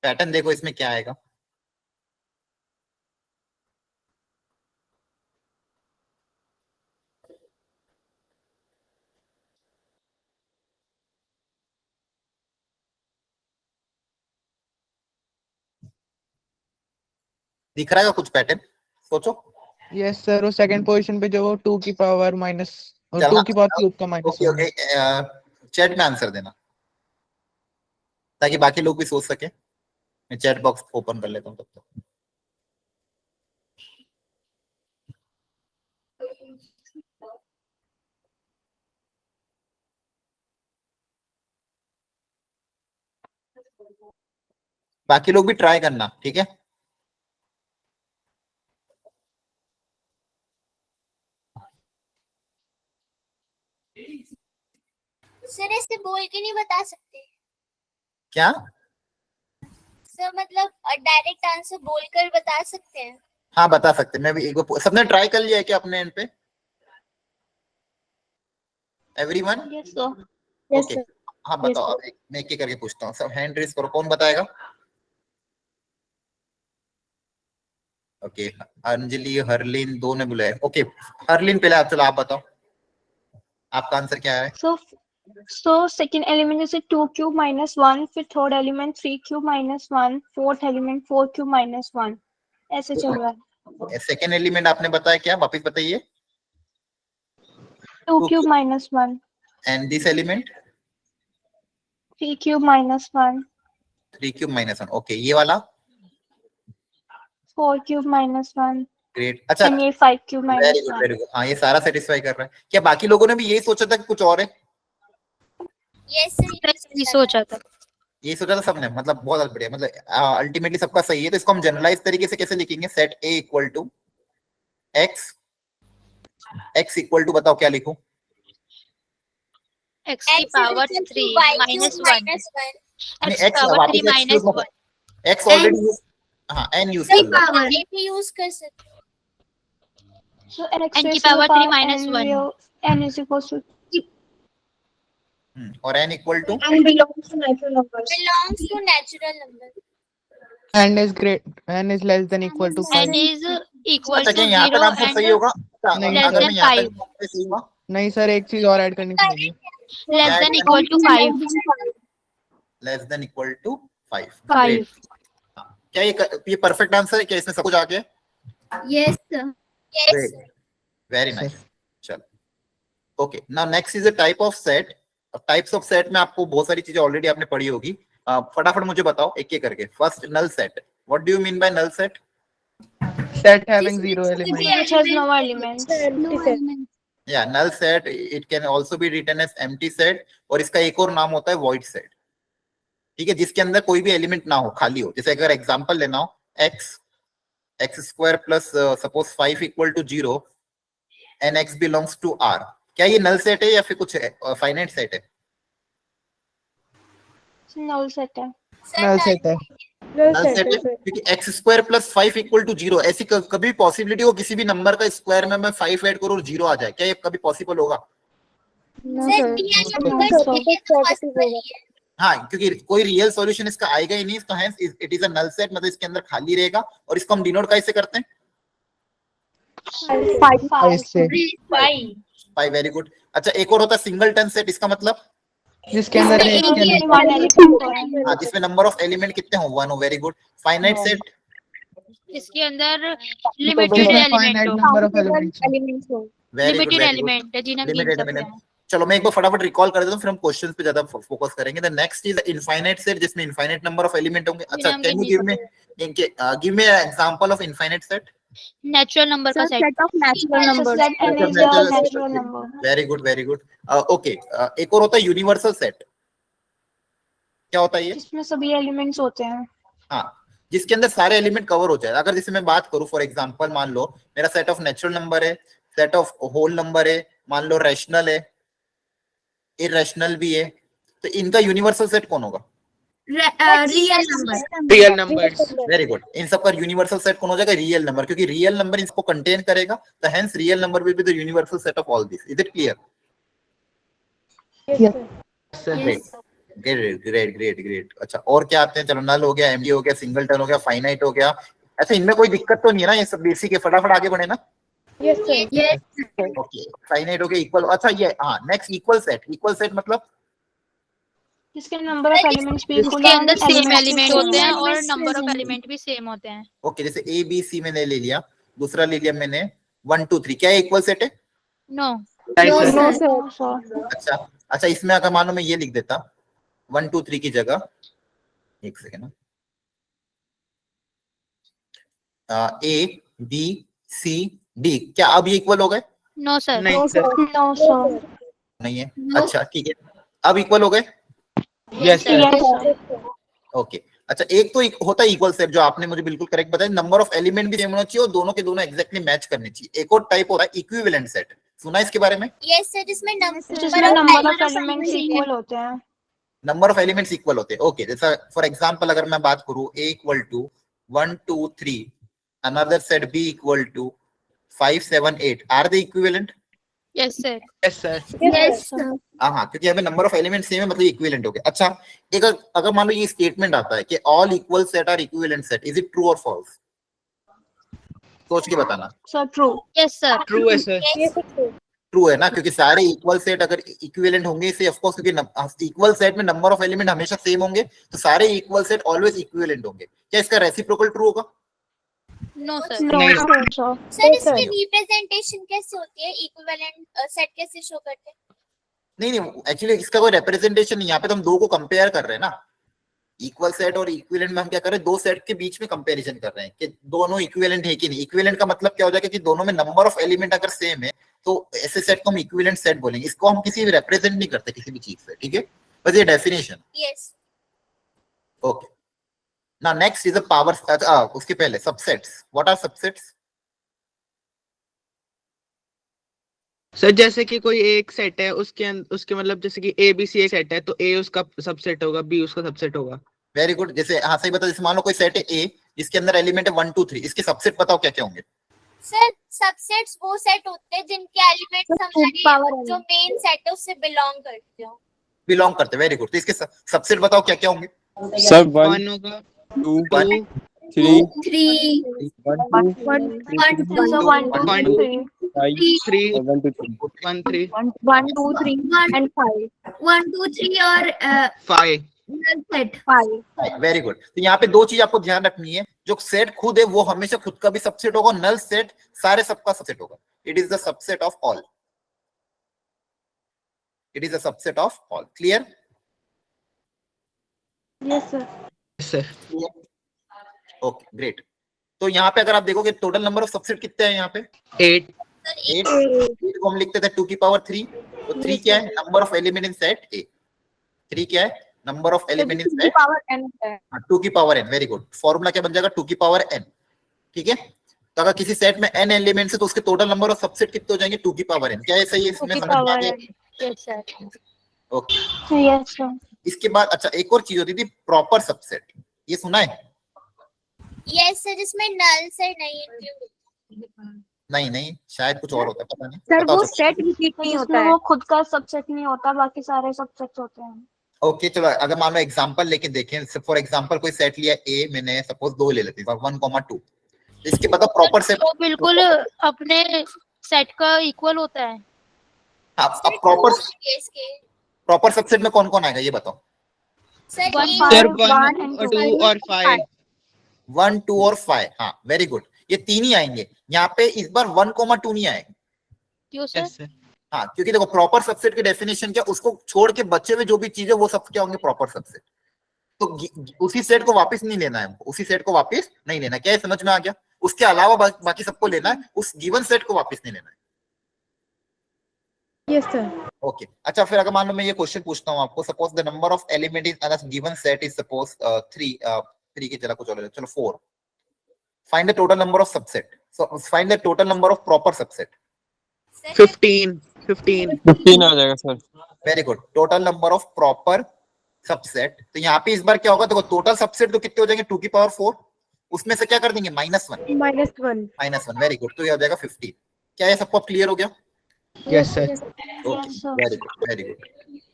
पैटर्न देखो इसमें क्या आएगा। दिख रहा है कुछ पैटर्न? सोचो। यस सर, वो सेकंड पोजीशन पे जो 2 की पावर माइनस और चल 2 हाँ, की पावर क्यूब का माइनस ओके ओके, चैट में आंसर देना ताकि बाकी लोग भी सोच सके। मैं चैट बॉक्स ओपन कर लेता हूँ तब तक। बाकी लोग भी ट्राई करना, ठीक है? सर ऐसे बोल के नहीं बता सकते क्या? सर, मतलब डायरेक्ट आंसर बोलकर बता सकते हैं? हाँ बता सकते, मैं भी एक बार सबने ट्राई कर लिया है क्या अपने एंड पे? Everyone? Yes sir. Yes okay, sir. हाँ Yes, बताओ। अब मैं एक एक करके पूछता हूँ, सब हैंड रेस करो, कौन बताएगा? ओके, अंजलि हरलीन दो ने बुलाया। ओके, हरलीन पहले आप, चलो आप बताओ आपका आंसर क्या है? So second element is a 2 cube minus 1, फिर third element 3 cube minus 1, fourth element 4 cube minus 1, ऐसे चल रहा है। सेकेंड एलिमेंट आपने बताया क्या, वापस बताइए। 2 cube minus 1, and this element 3 cube minus 1, 3 cube minus 1। Okay, ये वाला 4 cube minus 1 ग्रेट। अच्छा and ये 5 cube very minus good 1. Very good, हाँ ये सारा सेटिस्फाई कर रहा है। क्या बाकी लोगों ने भी यही सोचा था कि कुछ और है? यस सर, ये सोचा था। ये सोचा था सबने, मतलब बहुत बढ़िया, मतलब अल्टीमेटली सबका सही है। तो इसको हम जनरलाइज तरीके से कैसे लिखेंगे? Set A equal to X, X equal to बताओ क्या लिखूं? x की पावर 3 minus 1 नहीं x एक्स पावर 3 वापस एक्स minus यूज 1 मत, एक्स ऑलरेडी यूज, हाँ एन यूज कर लो। ये भी यूज कर सकते हैं। So n n की raised to the power 3 power minus n 1 will n is equals to और N equal to n belongs to natural numbers. Belongs to natural number. n is less than equal to 5. n is equal अच्छा, to क्या यहाँ तक 0 आंसर and सही होगा? नहीं, less अगर than मैं यहाँ 5 तक सही हुआ, नहीं सर, एक चीज और ऐड करनी पड़ेगी। less than equal to 5 less than equal to 5। 5 क्या ये परफेक्ट आंसर है? क्या इसमें सब कुछ आ गया? yes yes very nice. चलो okay, now next is a type of set. Types of set में आपको बहुत सारी चीजें ऑलरेडी आपने पढ़ी होगी। फटाफट मुझे बताओ एक एक करके। First null set, what do you mean by null set? Set having 0 elements. Which has no elements. या null set, it can also be written as empty set, और इसका एक और नाम होता है वॉइड सेट। ठीक है, जिसके अंदर कोई भी एलिमेंट ना हो, खाली हो। जैसे अगर एग्जांपल लेना हो, x square plus suppose 5 equal to 0 and x belongs to r, क्या ये नल सेट है या फिर कुछ फाइनाइट सेट है? Null set है. Null set है। नल सेट है क्योंकि x square plus 5 equal to 0, ऐसी कभी पॉसिबिलिटी हो किसी भी नंबर का स्क्वायर में मैं 5 ऐड करूं और 0 आ जाए? क्या ये कभी पॉसिबल होगा? हाँ, क्योंकि कोई रियल सॉल्यूशन इसका आएगा ही नहीं, तो hence it is a null set, मतलब इसके अंदर खाली रहेगा। और इसको हम डिनोट कैसे करते हैं? 5 से 5, वेरी गुड। अच्छा, एक और होता है सिंगलटन सेट, इसका मतलब जिसके अंदर one element. हाँ, जिसमें नंबर ऑफ एलिमेंट कितने हो? 1 हो, वेरी गुड। फाइनाइट सेट, इसके अंदर limited finite element number of elements हो। Very good, limited very good. Element जिन्हें गिन लिमिटेड सकते एलिमेंट। हैं। चलो मैं एक बार फटाफट रिकॉल कर देता हूँ, फिर हम क्वेश्चंस पे ज्यादा फोकस करेंगे। The next is infinite set, जिसमें इनफाइनाइट नंबर ऑफ एलिमेंट होंगे। अच्छा, जिन्हें हम कैन यू गिन give me example of infinite set? Natural number का set Set n is a natural number. Very good, very good. Okay, एक और होता है यूनिवर्सल सेट। क्या होता है ये? जिसमें सभी एलिमेंट्स होते हैं. हाँ, जिसके अंदर सारे एलिमेंट कवर हो जाए। अगर जैसे मैं बात करूं, फॉर एग्जांपल मान लो मेरा सेट ऑफ नेचुरल नंबर है, सेट ऑफ होल नंबर है, मान लो रैशनल है, इरैशनल भी है, तो इनका यूनिवर्सल सेट कौन होगा? Real numbers. Very good. इन सब का यूनिवर्सल सेट कौन हो जाएगा? रियल नंबर, क्योंकि रियल नंबर इसको कंटेन करेगा, तो hence real number will be the universal set of all this. Is it clear? Great great great great. अच्छा, और क्या आते हैं? चलो, नल हो गया, एमडी हो गया, सिंगलटन हो गया, फाइनाइट हो गया। अच्छा, इनमें कोई दिक्कत तो नहीं है ना? ये सब बेसिक है, फटाफट आगे बढ़े ना। ओके, फाइनाइट हो गया, इक्वल। अच्छा, ये हाँ, next equal set. Equal set मतलब जिसके नंबर ऑफ एलिमेंट्स भी इसके अंदर सेम एलिमेंट होते हैं और नंबर ऑफ एलिमेंट भी सेम होते हैं। ओके, जैसे ए बी सी मैंने ले लिया, दूसरा ले लिया मैंने 1 2 3, क्या इक्वल सेट है? नो अच्छा अच्छा, इसमें अगर मानो मैं ये लिख देता 1 2 3 की जगह, एक second, A B C D, क्या अब ये इक्वल हो गए? नो सर नहीं सर। नहीं है? अच्छा ठीक है, अब इक्वल हो गए? Yes sir. ओके, अच्छा, एक तो होता है इक्वल सेट, जो आपने मुझे बिल्कुल करेक्ट बताया, नंबर ऑफ एलिमेंट भी सेम होना चाहिए और दोनों के दोनों एग्जैक्टली मैच करने चाहिए। एक और टाइप होता है इक्विवेलेंट सेट, सुना इसके बारे में? यस सर, जिसमें नंबर ऑफ एलिमेंट्स इक्वल होते हैं. नंबर ऑफ एलिमेंट्स इक्वल होते हैं। ओके, जैसा फॉर एग्जांपल अगर मैं बात करूं, a equal to 1 2 3, another set b equal to 5 7 8, are they equivalent? Yes sir yes sir. हाँ, क्योंकि हमें नंबर ऑफ एलिमेंट सेम है, मतलब इक्विवेलेंट हो गया। अच्छा, एक अगर मान लो ये स्टेटमेंट आता है कि all equal set are equivalent set, is it true और फॉल्स? सोच के बताना। So true. Yes sir true है सर। ट्रू है ना, क्योंकि सारे इक्वल सेट अगर इक्विवेलेंट होंगे इसे, ऑफ कोर्स, क्योंकि इक्वल सेट में नंबर ऑफ एलिमेंट हमेशा सेम होंगे, तो सारे इक्वल सेट ऑलवेज इक्विवेलेंट होंगे। क्या इसका रेसिप्रोकल ट्रू होगा? नो सर सर, इसकी रिप्रेजेंटेशन कैसे होती है? इक्विवेलेंट सेट कैसे शो करते हैं? नहीं, एक्चुअली इसका कोई रिप्रेजेंटेशन नहीं, यहाँ पे तो हम दो को कंपेयर कर रहे हैं ना। इक्वल सेट और इक्विवेलेंट में हम क्या कर रहे हैं, दो सेट के बीच में कंपैरिजन कर रहे हैं कि दोनों इक्विवेलेंट है कि नहीं। इक्विवेलेंट का मतलब क्या हो जाएगा कि दोनों में नंबर ऑफ एलिमेंट अगर सेम है तो ऐसे सेट को हम इक्विवेलेंट सेट बोलेंगे। इसको हम किसी भी रिप्रेजेंट नहीं करते किसी भी चीज से, ठीक है, बस ये definition. Yes okay, now next is a power, उसके पहले subsets. What are subsets? Sir जैसे कि कोई एक सेट है, उसके मतलब जैसे कि ए बी सी एक सेट है, तो ए उसका सबसेट होगा, बी उसका सबसेट होगा। Very good. जैसे हाँ सही बताओ, जैसे मान लो कोई सेट है ए जिसके अंदर एलिमेंट है 1 2 3, इसके सबसेट बताओ क्या क्या होंगे? सर, सबसेट्स वो सेट होते हैं जिनके एलिमेंट्स हमारे जो मेन सेट है उससे बिलोंग करते हो। बिलोंग करते, वेरी गुड। तो इसके सबसेट बताओ क्या क्या होंगे? सर 1 वन होगा, 2 2 3 3 1 2 1 3 2 1 2 1 3 5 3 और 1 2 3 1 3 1 2 3 and 5 1 2 3 और 5 सेट 5 वेरी गुड। तो यहाँ पे दो चीज आपको ध्यान रखनी है, जो सेट खुद है वो हमेशा खुद का भी सबसेट होगा, नल सेट सारे सबका सबसेट होगा। It is the subset of all, it is the subset of all. Clear? yes sir sir. Okay great. तो यहाँ पे अगर आप देखोगे टोटल नंबर ऑफ सबसेट कितने हैं यहाँ पे? 8 8 को हम लिखते थे 2 की पावर 3। तो 3 क्या है? Number of element in set ए। 3 क्या है? Number of element in set power n है 2 की power n। Very good. Formula क्या बन जाएगा? 2 की पावर n, ठीक है। तो अगर किसी सेट में n एलिमेंट्स है तो उसके टोटल नंबर ऑफ सबसेट कितने हो जाएंगे? 2 की पावर n। क्या है सही है? इसमें समझ में आ गया? Yes sir. Okay. yes sir इसके बाद अच्छा एक और चीज होती थी प्रॉपर सबसेट, ये सुना है? यस सर, जिसमें नल से नहीं include। नहीं नहीं, शायद कुछ और होता है, पता नहीं। सर बताओ वो सब। सेट रिपीट नहीं होता जिसमें है। वो खुद का सबसेट नहीं होता, बाकी सारे सबसेट्स होते हैं। ओके चलो, अगर मान लो एग्जांपल लेके देखें, फॉर एग्जांपल कोई सेट लिया ए, मैंने सपोज 2 ले लेते हैं 1,2। इसके बाद प्रॉपर सेट वो बिल्कुल अपने सेट का इक्वल होता है। अब सर प्रॉपर केस के प्रॉपर सबसेट में कौन कौन आएगा ये बताओ? Sir One, A sir Five, 1 one and 2 two. और 5 1 2 और 5। हाँ वेरी गुड, ये तीन ही आएंगे यहाँ पे। इस बार 1,2 नहीं आएगा। क्यों सर? Yes sir. हाँ क्योंकि देखो प्रॉपर सबसेट की डेफिनेशन क्या, उसको छोड़ के बचे हुए जो भी चीजें वो सब क्या होंगे? Proper subset. तो उसी सेट को वापस नहीं लेना है हमको, उसी सेट को वापस नहीं लेना। क्या है, समझ में आ गया? उसके अलावा बाकी सबको लेना है, उस गिवन सेट को वापस नहीं लेना है। Yes sir. ओके अच्छा, फिर अगर मान लो मैं ये क्वेश्चन पूछता हूँ आपको, suppose the number of element in a given set is suppose 3 की जगह कुछ और ले लो, चलो 4। Find the total number of subset. So find the total number of proper subset. 15 15 15 आ जाएगा sir. Very good. Total number of proper subset, तो यहाँ पे इस बार क्या होगा? देखो टोटल सबसेट तो कितने हो जाएंगे? 2 की पावर 4, उसमें से क्या कर देंगे? -1। -1 वेरी गुड। तो ये हो जाएगा 15। क्या ये सबको क्लियर हो गया? Yes sir. Okay Yes, sir. Very good very good.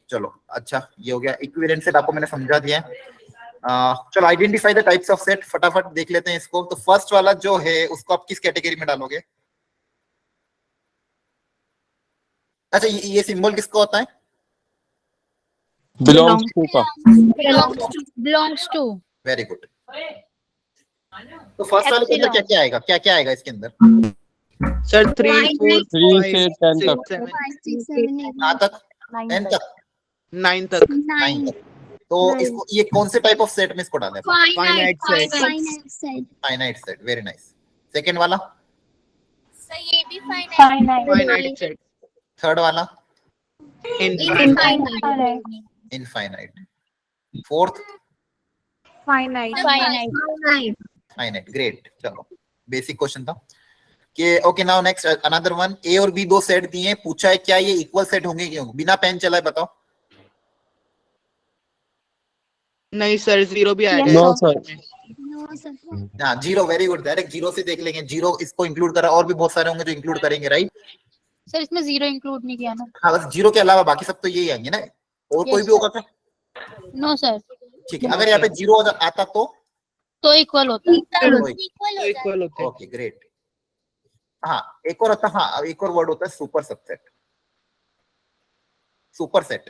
चलो अच्छा, ये हो गया इक्विवेलेंट सेट, आपको मैंने समझा दिया है। चलो identify the types of set, फटाफट देख लेते हैं इसको। तो फर्स्ट वाला जो है उसको आप किस कैटेगरी में डालोगे? अच्छा ये सिंबल किसका होता है? बिलोंग्स टू का। Belongs to. Very good. तो फर्स्ट वाले के अंदर क्या क्या आएगा? क्या क्या आएगा इसके अंदर? सर 3 4 3 5 से 10 तक। 6 7 कहाँ तक? 10 तक? 9 तक 9 तक। तो इसको ये कौन से टाइप ऑफ सेट में इसको डालें? Finite set. Finite set, very nice. Second वाला? सर ये भी फाइनाइट फाइनाइट सेट। थर्ड वाला? Infinite. Infinite. Fourth? Finite. Great. चलो बेसिक क्वेश्चन था कि okay now next another one. A और बी दो सेट दिए, पूछा है क्या ये इक्वल सेट होंगे कि होंगे? बिना पेन चलाए बताओ। नहीं सर, 0 भी आएगा। No sir. हाँ 0, वेरी गुड। डायरेक्ट 0 से देख लेंगे। 0 इसको इंक्लूड करा, और भी बहुत सारे होंगे जो इंक्लूड करेंगे, राइट? सर इसमें 0 इंक्लूड नहीं किया ना? हाँ बस 0 के अलावा बाकी सब तो यही आएंगे ना। और कोई भी होगा क्या? No sir. ठीक है, अगर यहाँ पे 0 आता तो इक्वल होता है। इक्वल हो जाए। इक्वल होते हैं। Okay great. हाँ एक और होता, हाँ एक और वर्ड होता है super subset. Super set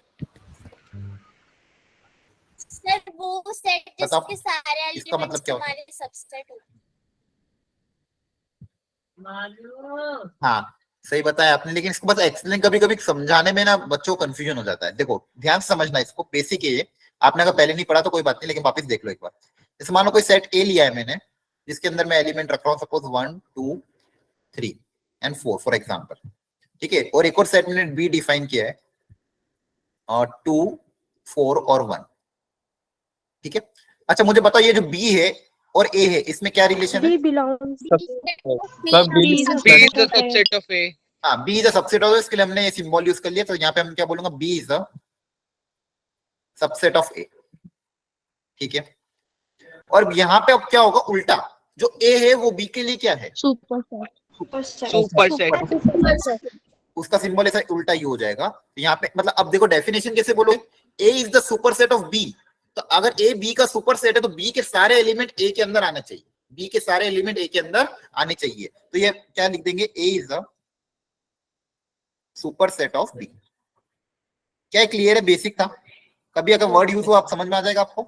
sir वो सेट बताओ, जिसके सारे इसका मतलब एलिमेंट्स क्या होता है? हमारे सबसेट होते हाँ सही बताया आपने, लेकिन इसको बस एक्सप्लेन कभी कभी समझाने में ना बच्चों को कंफ्यूजन हो जाता है। देखो ध्यान से समझना इसको, बेसिक है ये। आपने अगर पहले नहीं पढ़ा तो कोई बात नहीं, लेकिन वापस देख लो एक बार। जैसे मान लो कोई सेट ए लिया है मैंने, जिसके अंदर मैं एलिमेंट रख रहा हूँ सपोज 1 2 3 एंड 4 फॉर एग्जांपल, ठीक है। और एक और सेट मैंने बी डिफाइन किया है और 2 4 और 1, ठीक है। अच्छा मुझे बताओ ये जो बी है और ए है इसमें क्या रिलेशन है? Sir B B is a B is the subset of A. subset of A. हाँ, B is a subset of, इसके लिए हमने ये सिंबल यूज कर लिया, तो यहाँ पे हम क्या बोलूंगा, B is a subset of A, ठीक है। और यहाँ पे अब क्या होगा उल्टा, जो ए है वो बी के लिए क्या है, Superset. Superset. उसका सिंबल ऐसा उल्टा ही हो जाएगा। तो यहाँ पे मतलब अब देखो डेफिनेशन कैसे बोलो, A is the superset of B, तो अगर ए बी का सुपरसेट है तो बी के सारे एलिमेंट ए के अंदर आना चाहिए, बी के सारे एलिमेंट ए के अंदर आने चाहिए। तो ये क्या लिख देंगे, A is a superset of B. क्या क्लियर है? बेसिक था, कभी अगर वर्ड यूज हो आप समझ में आ जाएगा आपको।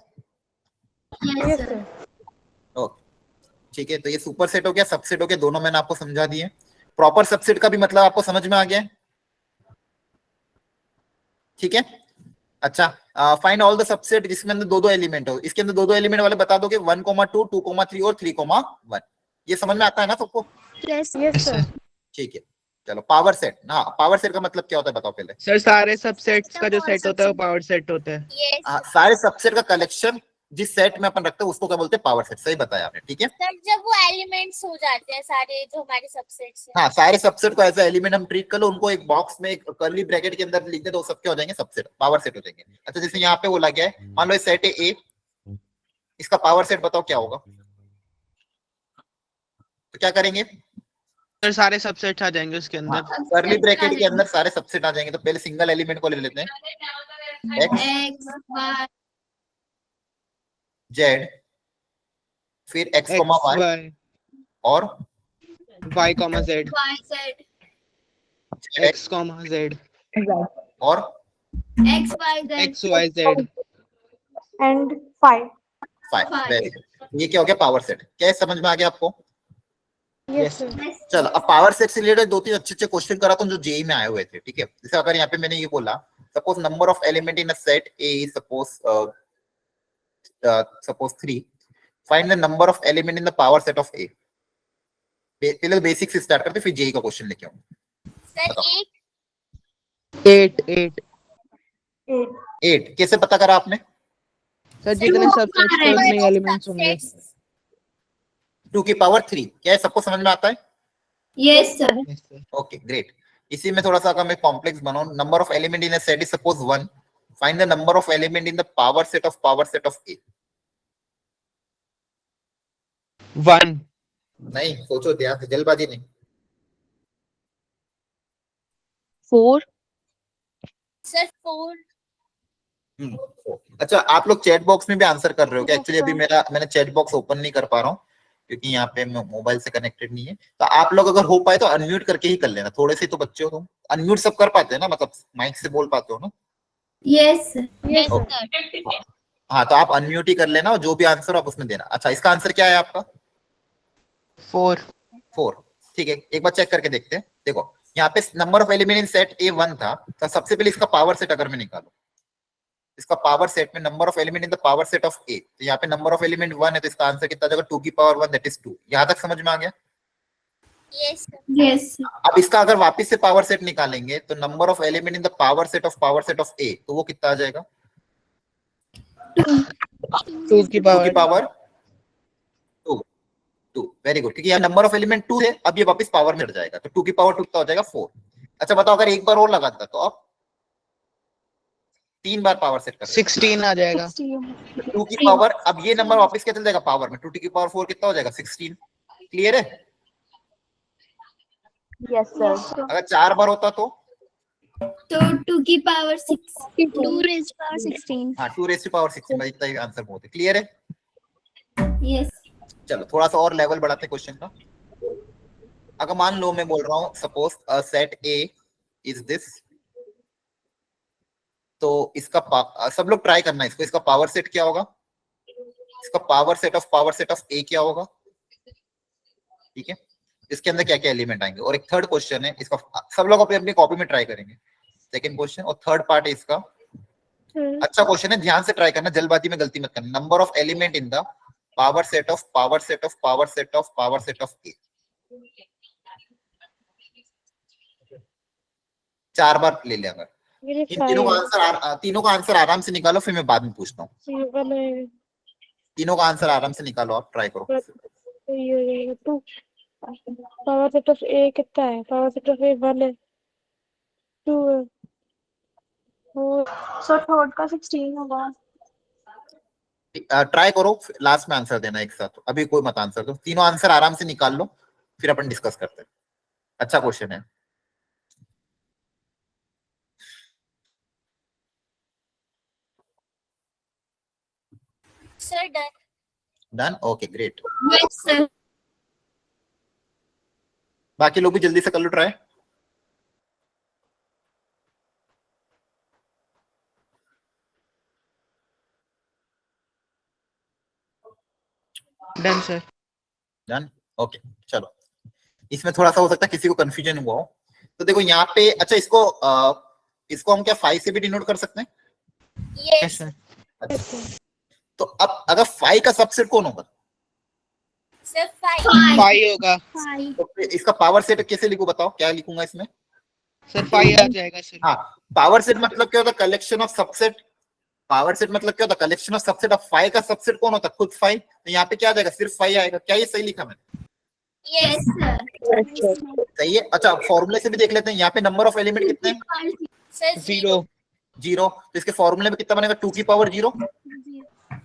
ओके ठीक है, तो ये सुपरसेट हो गया, सबसेट हो गया, दोनों मैंने आपको समझा दिए। प्रॉपर सबसेट का भी मतलब आपको समझ में आ गया, ठीक है। अच्छा, फाइंड ऑल द सबसेट जिसमें अंदर दो दो एलिमेंट हो, इसके अंदर दो दो एलिमेंट वाले बता दोगे 1,2 2,3 और 3,1। ये समझ में आता है ना सबको? Yes, sir. ठीक है, चलो पावर सेट। हाँ, पावर सेट का मतलब क्या होता है बताओ पहले। सर सारे सबसेट्स का जो सेट होता है वो पावर सेट होता है। यस सारे सबसेट का कलेक्शन जिस सेट में अपन रखते हैं उसको क्या बोलते हैं, पावर सेट। सही बताया आपने, ठीक है। सर, जब वो एलिमेंट्स हो जाते हैं सारे जो हमारे सबसेट्स हैं। हाँ, सारे सबसेट को ऐसा एलिमेंट हम ट्रीट कर लो, उनको एक बॉक्स में एक कर्ली ब्रैकेट के अंदर लिख दे तो सबके हो जाएंगे सबसेट, पावर सेट हो जाएंगे। अच्छा जैसे यहाँ पे बोला गया है, मान लो सेट है ए, इसका पावर सेट बताओ क्या होगा, तो क्या करेंगे, सर सारे सबसेट्स आ जाएंगे उसके अंदर। कर्ली ब्रैकेट के अंदर सारे सबसेट आ जाएंगे। तो पहले सिंगल एलिमेंट को ले लेते हैं, एक्स जेड, फिर X X, comma Y Y, और Y, Z, Y Z X, Z, और X Y Z X, Y, Z. And 5. Five. ये क्या हो गया, पावर सेट। क्या ये समझ में आ गया आपको? Yes, sir. चलो अब पावर सेट से रिलेटेड दो तीन अच्छे अच्छे क्वेश्चन कराता हूँ जो जेई में आए हुए थे, ठीक है। जैसे अगर यहाँ पे मैंने ये बोला, suppose number of element in a set A is suppose 3, find the number of element in the power set of A. पहले बेसिक से स्टार्ट करते फिर जेई का क्वेश्चन लेके आऊँ। सर, एक 8. 8 कैसे पता करा आपने? सर जितने सबसेट्स थे उतने एलिमेंट्स होंगे। 2 की पावर 3, क्या है सबको समझ में आता है? Yes sir. Yes, sir. Okay great. इसी में थोड़ा सा अगर मैं कॉम्प्लेक्स बनाऊं, number of element in a set is suppose 1, find the number of element in the power set of A. 1. नहीं, सोचो, ध्यान से, जल्दबाजी नहीं। 4 सर 4 अच्छा, आप लोग चैट बॉक्स में भी आंसर कर रहे हो क्या? एक्चुअली अभी मैंने चैट बॉक्स ओपन नहीं कर पा रहा हूँ क्योंकि यहाँ पे मोबाइल से कनेक्टेड नहीं है। तो आप लोग अगर हो पाए तो अनम्यूट करके ही कर लेना, थोड़े से तो बच्चे हो तुम। अनम्यूट सब कर पाते हैं ना, मतलब माइक से बोल पाते हो ना? Yes yes Okay. सर। हाँ, तो आप अनम्यूट ही कर लेना और जो भी आंसर हो आप उसमें देना। अच्छा, इसका आंसर क्या है आपका? 4. ठीक है, एक बार चेक करके देखते हैं। देखो यहाँ पे number of element in set ए 1 था, तो सबसे पहले इसका पावर सेट अगर मैं निकालू, इसका पावर सेट में number of element in the power set of A, तो यहाँ पे नंबर ऑफ एलिमेंट 1 है, तो इसका आंसर कितना जाएगा, 2 की पावर 1 दैट इज 2। यहाँ तक समझ में आ गया? यस अब इसका अगर वापस से पावर सेट निकालेंगे तो number of element in the power set of A, तो वो कितना आ जाएगा, 2 की 2 की पावर पावर 2। वेरी गुड, क्योंकि यहाँ नंबर ऑफ एलिमेंट 2 है, अब ये वापस पावर में हट जाएगा, तो 2 की पावर 2 कितना हो जाएगा, 4। अच्छा बताओ, अगर एक बार और लगाता तो अब 3 बार पावर सेट कर 16 आ जाएगा। 2 की पावर, अब ये नंबर वापस क्या चल जाएगा पावर में, 2 की पावर 4 कितना हो जाएगा, 16। क्लियर है? Yes, sir. अगर 4 बार होता तो 2 की पावर 6 2 raised to power 16. हाँ, 2 रेज़ टू पावर 16, मतलब इतना ही आंसर बहुत है। क्लियर है? यस चलो थोड़ा सा और लेवल बढ़ाते क्वेश्चन का। अगर मान लो मैं बोल रहा हूँ suppose set A is this, तो इसका सब लोग ट्राई करना इसको, इसका पावर सेट क्या होगा, इसका पावर सेट ऑफ ए क्या होगा, ठीक है। इसके अंदर क्या क्या एलिमेंट आएंगे, और एक थर्ड क्वेश्चन है इसका, सब लोग अपनी अपनी कॉपी में ट्राई करेंगे। सेकंड क्वेश्चन और थर्ड पार्ट है इसका, अच्छा क्वेश्चन है, ध्यान से ट्राई करना, जल्दबाजी में गलती मत करना। Number of element in the power set of power set of power set of power set of A. 4 बार ले लिया। अगर इन तीनों का आंसर आराम से निकालो, फिर मैं बाद में पूछता हूँ। तीनों का आंसर आराम से निकालो, आप ट्राई करो। पावर सेट ऑफ ए कितना है? पावर सेट ऑफ ए 1 है, 2 है, 4। सो थर्ड का 16 होगा। ट्राई करो, लास्ट में आंसर देना एक साथ, अभी कोई मत आंसर दो। तीनों आंसर आराम से निकाल लो, फिर अपन डिस्कस करते हैं। अच्छा क्वेश्चन है। Sir done. Done, okay great. Yes sir. बाकी लोग भी जल्दी से कर लो try. Done sir. Done, okay चलो। इसमें थोड़ा सा हो सकता है किसी को कंफ्यूजन हुआ हो, तो देखो यहाँ पे, अच्छा इसको हम क्या 5 से भी डिनोट कर सकते हैं? Yes sir. अच्छा, तो अब अगर 5 का सबसेट कौन होगा? सर 5। 5 होगा तो फिर इसका पावर सेट कैसे लिखूं, बताओ क्या लिखूंगा इसमें? सर। 5 आ जाएगा सर। हाँ, पावर सेट मतलब क्या होता है? Collection of subset. Power set मतलब क्या होता है? Collection of subset. ऑफ 5 का सबसेट कौन होता है? खुद 5। तो यहाँ पे क्या आ जाएगा? सिर्फ 5 आएगा। क्या ये सही लिखा मैंने? Yes sir. सही है। अच्छा, फॉर्मूले से भी देख लेते हैं। यहाँ पे नंबर ऑफ एलिमेंट कितने हैं? सर 0। 0। तो इसके फॉर्मूले में कितना बनेगा? 2 की पावर 0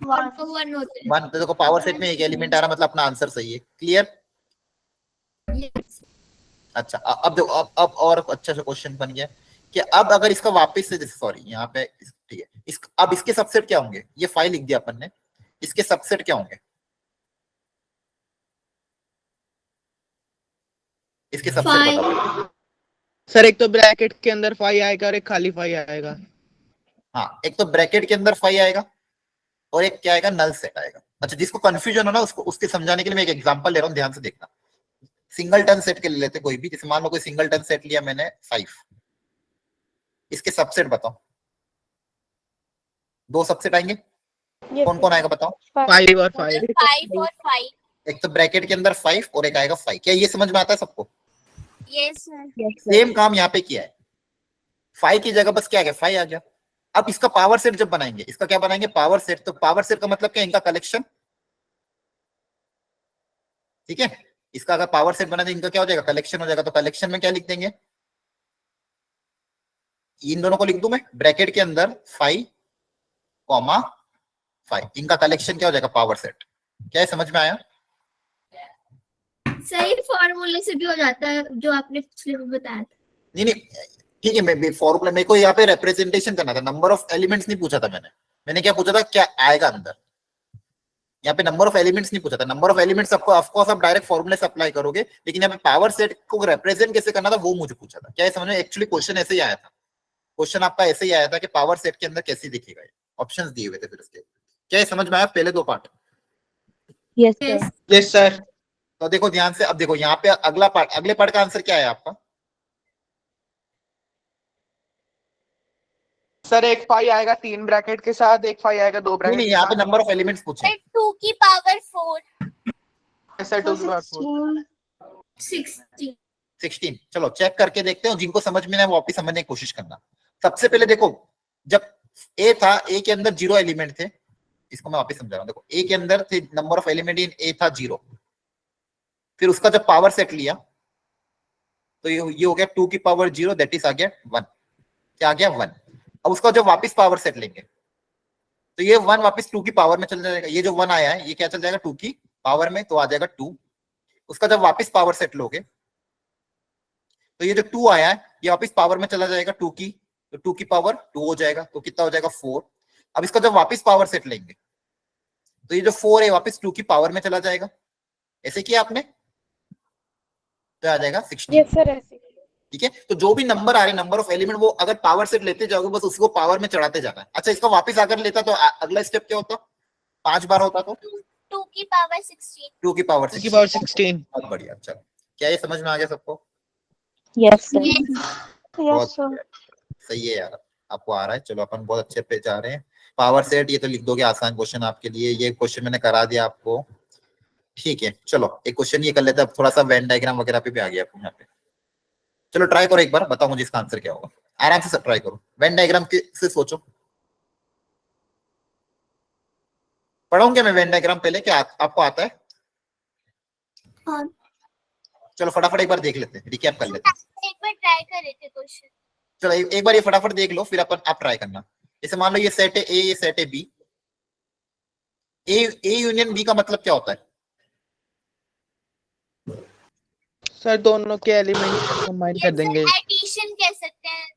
1 होते हैं। 1। तो देखो पावर सेट में एक एलिमेंट आ रहा, मतलब अपना आंसर सही है। क्लियर? यस। अच्छा, अब देखो, अब और अच्छा सा क्वेश्चन बन गया कि अब अगर इसका वापस से, सॉरी यहाँ पे, ठीक है, अब इसके सबसेट क्या होंगे? ये 5 लिख दिया अपन ने, इसके सबसेट क्या होंगे? इसके सबसेट बताओ। सर एक तो ब्रैकेट के अंदर 5 आएगा और एक खाली 5 आएगा। हाँ, एक तो ब्रैकेट के अंदर 5 आएगा और एक क्या आएगा? नल सेट आएगा। अच्छा, जिसको कंफ्यूजन हो ना, उसको उसके समझाने के लिए मैं एक एग्जांपल ले रहा हूँ, ध्यान से देखना। सिंगलटन सेट के ले लेते कोई भी, जैसे मान लो कोई सिंगलटन सेट लिया मैंने 5, इसके सबसेट बताओ। 2 सबसेट आएंगे, कौन कौन आएगा बताओ? 5 और 5। 5 और 5। एक तो ब्रैकेट के अंदर 5 और एक आएगा 5। क्या ये समझ में आता है सबको? Yes sir. सेम काम यहाँ पे किया है। 5 की जगह बस क्या आ गया? 5 आ गया। अब इसका पावर सेट जब बनाएंगे, इसका क्या बनाएंगे? Power set. तो पावर सेट का मतलब क्या? इनका कलेक्शन। ठीक है, इसका अगर पावर सेट बना तो इनका क्या हो जाएगा? कलेक्शन हो जाएगा। तो कलेक्शन में क्या लिख देंगे? इन दोनों को लिख दूं मैं, ब्रैकेट के अंदर 5, 5। इनका कलेक्शन क्या हो जाएगा? Power set. क्या है, समझ में आया? सही फॉर्मूले से भी हो जाता है जो आपने पिछले में बताया था। नहीं नहीं, ठीक है, मैं फॉर्मूला, मेरे को यहाँ पे रिप्रेजेंटेशन करना था, नंबर ऑफ एलिमेंट्स नहीं पूछा था मैंने क्या पूछा था? क्या आएगा अंदर। यहाँ पे नंबर ऑफ एलिमेंट्स नहीं पूछा था। नंबर ऑफ एलिमेंट्स आपको ऑफकोर्स आप डायरेक्ट फॉर्मूले से अप्लाई करोगे, लेकिन यहाँ पे पावर सेट को रिप्रेजेंट कैसे करना था वो मुझे पूछा था। क्या है समझ में? एक्चुअली क्वेश्चन ऐसे ही आया था। क्वेश्चन आपका ऐसे ही आया था कि पावर सेट के अंदर कैसे दिखेगा। ऑप्शंस दिए हुए थे फिर उसके। क्या है समझ में आया? पहले 2 part. Yes sir. Yes sir. तो देखो ध्यान से, अब देखो यहाँ पे अगला पार्ट, अगले पार्ट का आंसर क्या है आपका? सर एक 5 आएगा 3 ब्रैकेट के साथ, एक 5 आएगा 2 ब्रैकेट। नहीं, यहाँ पे नंबर ऑफ एलिमेंट्स पूछे। 2 की पावर 4। सर 2 की पावर 4। 16। चलो चेक करके देखते हैं, जिनको समझ में ना वापस समझने की कोशिश करना। सबसे पहले देखो, जब ए था, ए के अंदर 0 एलिमेंट थे। इसको मैं वापस समझा रहा हूँ। देखो ए के अंदर थे, नंबर ऑफ एलिमेंट इन ए था 0। फिर उसका जब पावर सेट लिया तो ये हो गया 2 की पावर 0, दैट इज आ गया 1। क्या आ गया? 1। अब उसका जब वापस पावर सेट लेंगे तो ये 1 वापस 2 की पावर में चल जाएगा। ये जो 1 आया है ये क्या चल जाएगा? 2 की पावर में, तो आ जाएगा 2। उसका जब वापस पावर सेट लोगे तो ये जो 2 आया है ये वापस पावर में चला जाएगा 2 की, तो 2 की पावर 2 हो जाएगा। तो कितना हो जाएगा? 4। अब इसका जब वापस पावर सेट लेंगे तो ये जो 4 है वापस 2 की पावर में चला जाएगा। ऐसे किया आपने, तो आ जाएगा 16। यस सर ऐसे। ठीक है, तो जो भी नंबर आ रहे, नंबर ऑफ एलिमेंट, वो अगर पावर सेट लेते जाओगे बस उसको पावर में चढ़ाते जाना है। अच्छा, इसका वापस अगर लेता तो अगला स्टेप क्या होता? 5 बार होता तो 2 की पावर 16। 2 की पावर 2 की पावर 16। बहुत बढ़िया। चलो, क्या ये समझ में आ गया सबको? Yes sir. Yes sir. सही है यार। आपको आ रहा है, चलो अपन बहुत अच्छे पे जा रहे हैं। पावर सेट ये तो लिख दोगे, आसान क्वेश्चन आपके लिए, ये क्वेश्चन मैंने करा दिया आपको, ठीक है। चलो एक क्वेश्चन ये कर लेते हैं, अब थोड़ा सा वेन डायग्राम वगैरह पे भी आ गया आपको यहाँ पे। चलो ट्राई करो एक बार, बताओ मुझे इसका आंसर क्या होगा, आराम से ट्राई करो, वेन डायग्राम से सोचो। पढ़ाऊंगा मैं वेन डायग्राम पहले, क्या आपको आता है? हाँ। चलो फटाफट एक बार देख लेते हैं, रिकैप कर लेते हैं। एक बार ट्राई करे थे क्वेश्चन। चलो एक बार ये फटाफट देख लो, फिर अपन आप ट्राई करना। जैसे मान लो ये सेट है ए, ये सेट है बी, ए यूनियन बी का मतलब क्या होता है? सर दोनों के एलिमेंट कंबाइन कर देंगे। एडिशन कह सकते हैं।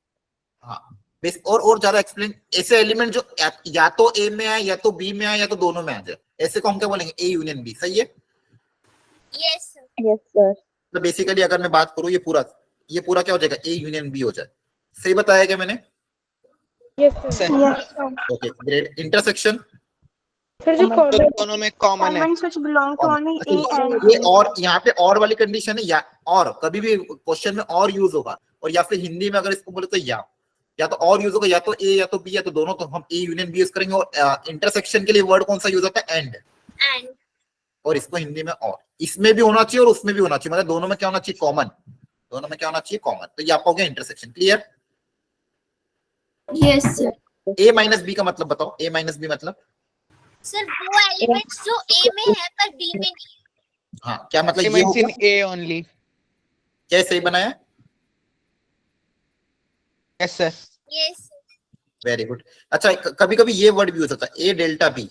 हाँ बेस, और ज्यादा एक्सप्लेन, ऐसे एलिमेंट जो या तो ए में आए या तो बी में आए या तो दोनों में आ जाए, ऐसे को हम क्या बोलेंगे? ए यूनियन बी, सही है? Yes yes sir. तो बेसिकली अगर मैं बात करूं, ये पूरा क्या हो जाएगा? ए यूनियन बी हो जाए। सही बताया क्या मैंने? Yes sir. Okay great. Intersection sir जो तो दोनों में कॉमन है। Elements which belong to only A and ये, और यहाँ पे और वाली कंडीशन है, या और कभी भी क्वेश्चन में और यूज होगा, और या फिर हिंदी में अगर इसको बोले तो या तो और यूज होगा, या तो ए या तो बी या तो दोनों, तो हम ए यूनियन बी यूज करेंगे। और इंटरसेक्शन के लिए वर्ड कौन सा यूज होता है? एंड। एंड और इसको हिंदी में और, इसमें भी होना चाहिए और उसमें भी होना चाहिए, मतलब दोनों में क्या होना चाहिए? कॉमन। दोनों में क्या होना चाहिए? कॉमन। तो ये आपका हो गया intersection. Clear? Yes sir. A minus B का मतलब बताओ, ए माइनस बी मतलब? सर वो एलिमेंट्स जो ए में है पर बी में नहीं है। हाँ क्या मतलब? ये एलिमेंट्स होगा, इन ए ओनली। क्या सही बनाया? Yes sir. Yes very good. अच्छा कभी कभी ये वर्ड भी यूज होता है, ए डेल्टा बी,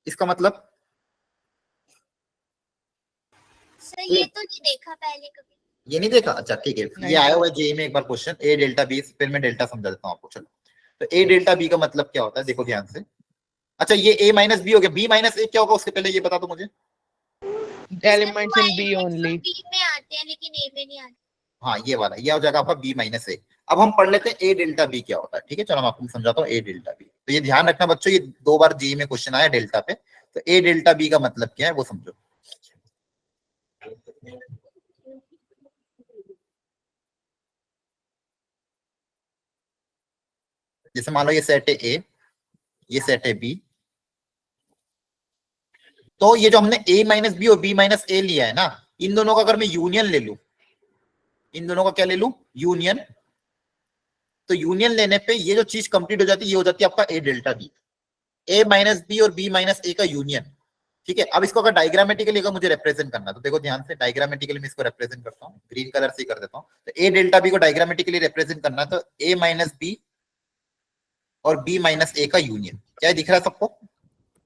इसका मतलब? सर ये तो नहीं देखा पहले कभी। ये नहीं देखा? अच्छा ठीक है, नहीं। ये आया हुआ है जेई में एक बार क्वेश्चन, ए डेल्टा बी, फिर मैं डेल्टा समझा देता हूँ आपको। चलो तो ए डेल्टा बी का मतलब क्या होता है, देखो ध्यान से। अच्छा ये ए माइनस बी हो गया, बी माइनस ए क्या होगा उसके पहले ये बता दो मुझे। Elements in B only. B में आते हैं लेकिन ए में नहीं आते। हाँ ये वाला, ये हो जाएगा आपका बी माइनस ए। अब हम पढ़ लेते हैं ए डेल्टा बी क्या होता है, ठीक है? चलो मैं आपको समझाता हूँ ए डेल्टा बी। तो ये ध्यान रखना बच्चों, ये 2 बार जेई में क्वेश्चन आया डेल्टा पे, तो ए डेल्टा बी का मतलब क्या है वो समझो। जैसे मान लो ये सेट है ए, ये सेट है बी, तो ये जो हमने a माइनस बी और b माइनस ए लिया है ना, इन दोनों का अगर मैं यूनियन ले लूं, इन दोनों का क्या ले लूं? यूनियन। तो यूनियन लेने पे ये जो चीज कंप्लीट हो जाती है, ये हो जाती है आपका a delta B, a minus B और b माइनस ए का यूनियन, ठीक है? अब इसको अगर डायग्रामेटिकली अगर मुझे रिप्रेजेंट करना, तो देखो ध्यान से, डायग्रामेटिकली मैं इसको रिप्रेजेंट करता हूँ, ग्रीन कलर से कर देता हूँ। तो a डेल्टा बी को डायग्रामेटिकली रिप्रेजेंट करना, तो a माइनस बी और b माइनस ए का यूनियन, क्या दिख रहा है सबको?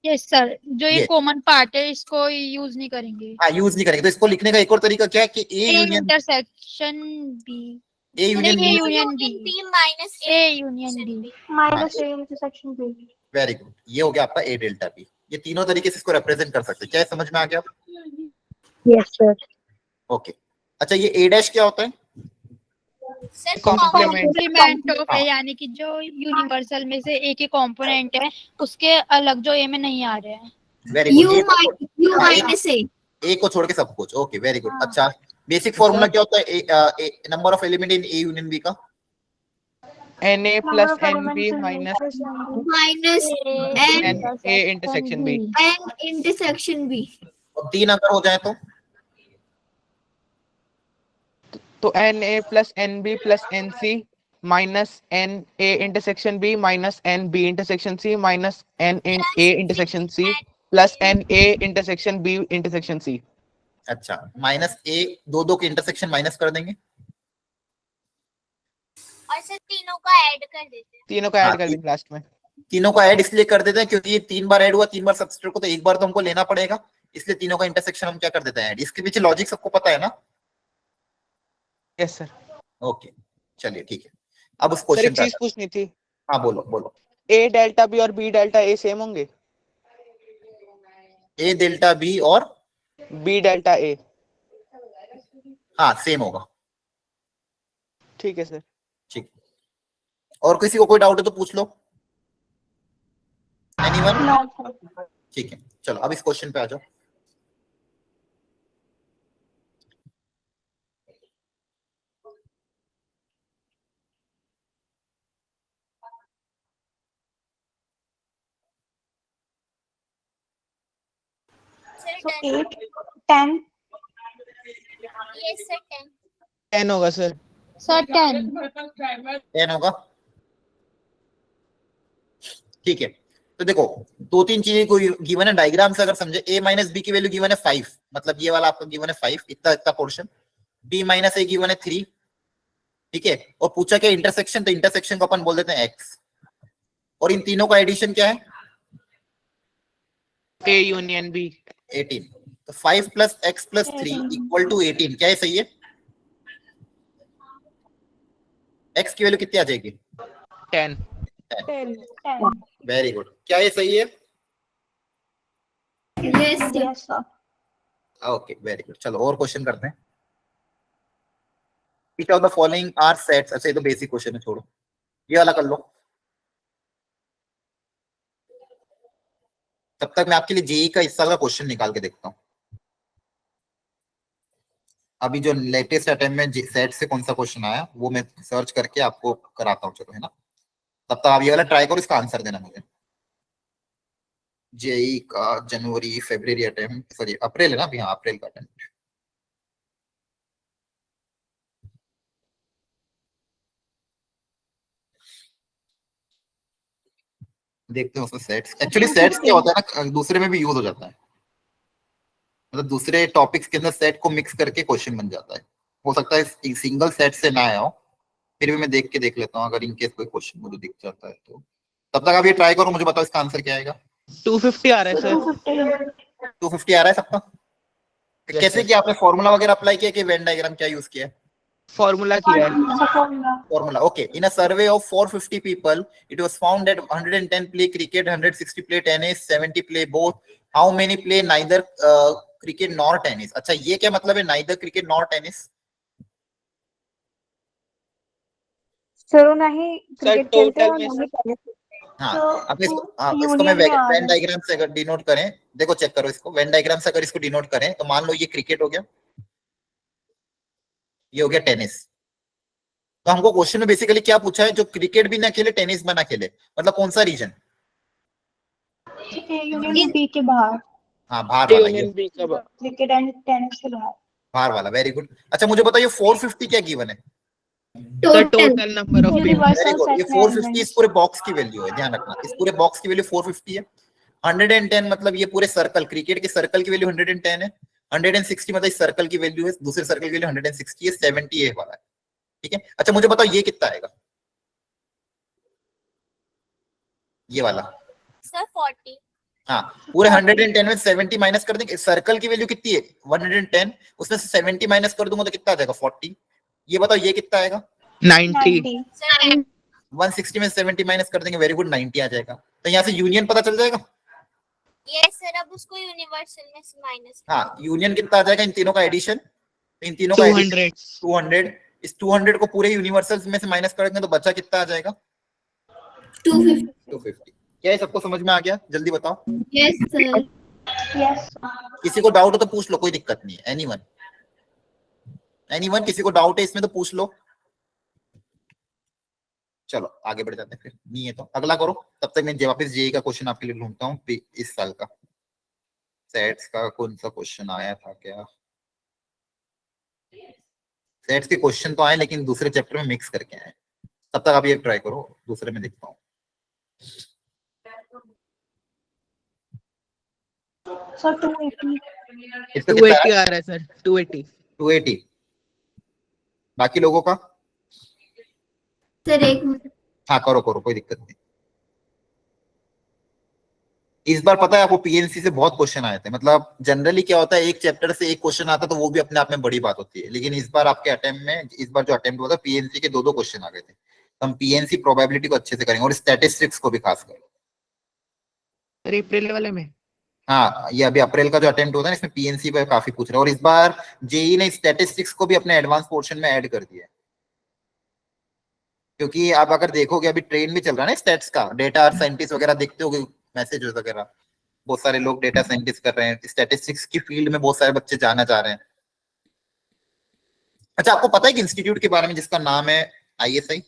यस सर, जो ये ये। कॉमन पार्ट है इसको यूज नहीं करेंगे। हाँ यूज नहीं करेंगे, तो इसको लिखने का एक और तरीका क्या है कि a A union, intersection B, a union A b। Union B, B minus A union B. minus A intersection B. Very good, ये हो गया आपका ए डेल्टा बी। ये तीनों तरीके से इसको रिप्रेजेंट कर सकते हैं, क्या समझ में आ गया? Yes sir. ओके। अच्छा ये ए डैश क्या होता है? सर कॉम्प्लीमेंट ऑफ हाँ। ए, यानी कि जो यूनिवर्सल में से एक ही कंपोनेंट है, उसके अलग जो ए में नहीं आ रहे हैं। Very you good. Minus A को छोड़ के सब कुछ, ओके वेरी गुड। अच्छा बेसिक फॉर्मूला क्या होता है number of element in A union B का? Na Number plus of elements nb in A minus plus NB. Minus na intersection b। N intersection B. और 3 अगर हो जाए तो na plus nb plus nc minus na intersection b minus nb intersection c minus na intersection c plus na intersection b intersection c। अच्छा माइनस ए, दो के इंटरसेक्शन माइनस कर देंगे, और सर तीनों का ऐड कर देते हैं। तीनों का हाँ, ऐड कर देंगे लास्ट में। तीनों का ऐड इसलिए कर देते हैं क्योंकि ये 3 बार ऐड हुआ, 3 बार सबस्ट्रेट को तो एक बार तो हमको लेना पड़ेगा, इसलिए तीनों का इंटरसेक्शन हम क्या कर देते हैं ऐड। इसके पीछे लॉजिक सबको पता है ना? Yes sir. ओके चलिए ठीक है। अब उस सर क्वेश्चन एक चीज पूछनी थी, हाँ बोलो बोलो। a डेल्टा b और b डेल्टा a सेम होंगे? ए डेल्टा बी और b डेल्टा a। हाँ सेम होगा, ठीक है सर। ठीक। और किसी को कोई डाउट है तो पूछ लो, एनीवन? No, sir. ठीक है चलो अब इस क्वेश्चन पे आ जाओ। सर So 10 8, 10, यस सर 10 10 होगा सर। सर 10 10 होगा, ठीक है। तो देखो दो तीन चीजें कोई गिवन है, डायग्राम से अगर समझे, a माइनस बी की वैल्यू गिवन है 5, मतलब ये वाला आपका गिवन है 5, इतना इतना पोर्शन, b माइनस ए गिवन है 3, ठीक है। और पूछा क्या इंटरसेक्शन, तो इंटरसेक्शन को अपन बोल देते हैं x, और इन तीनों का एडिशन क्या है, A यूनियन B 18। तो 5 plus x plus 3 equal to 18, क्या है सही है? x की वैल्यू कितनी आ जाएगी? 10। 10 10. वेरी गुड, क्या ये सही है? Yes sir Yes, sir. Okay very good, चलो और क्वेश्चन करते हैं। Which of the following are sets? अच्छा ये तो बेसिक क्वेश्चन है, छोड़ो, ये वाला कर लो। तब तक मैं आपके लिए जेई का इस साल का क्वेश्चन निकाल के देखता हूँ। अभी जो लेटेस्ट अटेम्प्ट में सेट से कौन सा क्वेश्चन आया वो मैं सर्च करके आपको कराता हूँ, चलो है ना। तब तक आप ये वाला ट्राई करो, इसका आंसर देना मुझे। जेई का जनवरी फरवरी अटेम्प्ट, सॉरी अप्रैल है ना अभी, हाँ अप्रैल का अटेम्प्ट। देखते हैं उसमें सेट्स, एक्चुअली सेट्स क्या होता है ना, दूसरे में भी यूज हो जाता है, मतलब दूसरे टॉपिक्स के अंदर सेट को मिक्स करके क्वेश्चन बन जाता है। हो सकता है सिंगल सेट से ना आया हो, फिर भी मैं देख के देख लेता हूँ, अगर इनकेस कोई क्वेश्चन मुझे दिख जाता है तो। तब तक आप ये ट्राई करो, मुझे बताओ इसका आंसर क्या आएगा। 250 आ रहा है सर। 250 आ रहा है सबका? Yes, कैसे sir. कि आपने फॉर्मूला वगैरह अप्लाई किया कि वेन डायग्राम क्या यूज किया? फॉर्मूला किया है। Formula, okay. In a survey of 450 people, it was found that 110 play cricket, 160 play tennis, 70 play both. How many play neither cricket nor tennis? अच्छा ये क्या मतलब है neither cricket nor tennis? Sir नहीं सर क्रिकेट खेलते हैं टोटल और में नहीं टेनिस। हाँ, तो अब इसको इसको यूनियन मैं में आ रहा वेन है। डायग्राम से अगर डिनोट करें, देखो चेक करो इसको, वेन डायग्राम से अगर इसको डिनोट करें तो मान लो ये क्रिकेट हो गया, ये हो गया टेनिस। तो हमको क्वेश्चन में बेसिकली क्या पूछा है, जो क्रिकेट भी ना खेले टेनिस भी ना खेले, मतलब कौन सा रीजन? यूनियन बी के बाहर, हाँ बाहर वाला, ये यूनियन B का क्रिकेट एंड टेनिस के बाहर। बाहर वाला, वेरी गुड। अच्छा मुझे बताओ ये 450 क्या गिवन है? Sir total number of very universal good, ये सेट 450 इस पूरे बॉक्स की वैल्यू है, ध्यान रखना इस पूरे बॉक्स की वैल्यू 450 है। 110 मतलब ये पूरे सर्कल, क्रिकेट के सर्कल की वैल्यू 110 है। 160 मतलब इस सर्कल की वैल्यू है, दूसरे सर्कल की वैल्यू 160 है, 70 ये वाला है, ठीक है। अच्छा मुझे बताओ ये कितना आएगा, ये वाला? सर 40 हाँ, पूरे 110 में 70 माइनस कर देंगे, सर्कल की वैल्यू कितनी है 110, उसमें से 70 माइनस कर दूंगा तो कितना आ जाएगा 40। ये बताओ ये कितना आएगा? 90। सर 160 में 70 माइनस कर देंगे, वेरी गुड 90 आ जाएगा। तो यहाँ से यूनियन पता चल जाएगा। यस सर अब उसको यूनिवर्सल में से माइनस हाँ, यूनियन कितना आ जाएगा इन तीनों का एडिशन, इन तीनों का 200। 200, इस 200 को पूरे यूनिवर्सल्स में से माइनस करेंगे तो बचा कितना आ जाएगा? 250। क्या ये सबको समझ में आ गया? जल्दी बताओ। Yes sir yes. किसी को डाउट हो तो पूछ लो, कोई दिक्कत नहीं है। एनीवन किसी को डाउट है इसमें तो पूछ लो। चलो आगे बढ़ जाते हैं, फिर नहीं है तो अगला करो। तब तक मैं वापस जेई का क्वेश्चन आपके लिए ढूंढता हूँ, इस साल का सेट्स का कौन सा क्वेश्चन आया था क्या। सेट्स के क्वेश्चन तो आए लेकिन दूसरे चैप्टर में मिक्स करके आए। तब तक आप ये ट्राई करो, दूसरे में देखता हूँ। सर 280। इसका कितना 280 है? आ रहा है सर। 280। 280। बाकी लोगों का? सर एक मिनट हाँ करो करो, कोई दिक्कत नहीं। इस बार पता है आपको पीएनसी से बहुत क्वेश्चन आए थे, मतलब जनरली क्या होता है एक चैप्टर से एक क्वेश्चन आता है तो वो भी अपने आप में बड़ी बात होती है, लेकिन इस बार आपके अटेम्प्ट में, इस बार जो अटेम्प्ट हुआ था पीएनसी के दो क्वेश्चन आ गए थे। तो हम पीएनसी प्रोबेबिलिटी को अच्छे से करेंगे और स्टैटिस्टिक्स को भी खासकर। सर अप्रैल वाले में। हाँ, ये अभी अप्रैल का जो अटेम्प्ट होता है इसमें पीएनसी पे काफी पूछ रहे हैं, और इस बार जेई ने स्टैटिस्टिक्स को भी अपने एडवांस पोर्शन में ऐड कर दिया है, क्योंकि आप अगर देखोगे अभी ट्रेंड भी चल रहा है ना स्टैट्स का, डेटा साइंटिस्ट वगैरह देखते होगे मैसेज वगैरह, बहुत सारे लोग डेटा साइंटिस्ट कर रहे हैं, स्टैटिस्टिक्स की फील्ड में बहुत सारे बच्चे जाना चाह रहे हैं। अच्छा आपको पता है कि इंस्टीट्यूट के बारे में जिसका नाम है आईएसआई?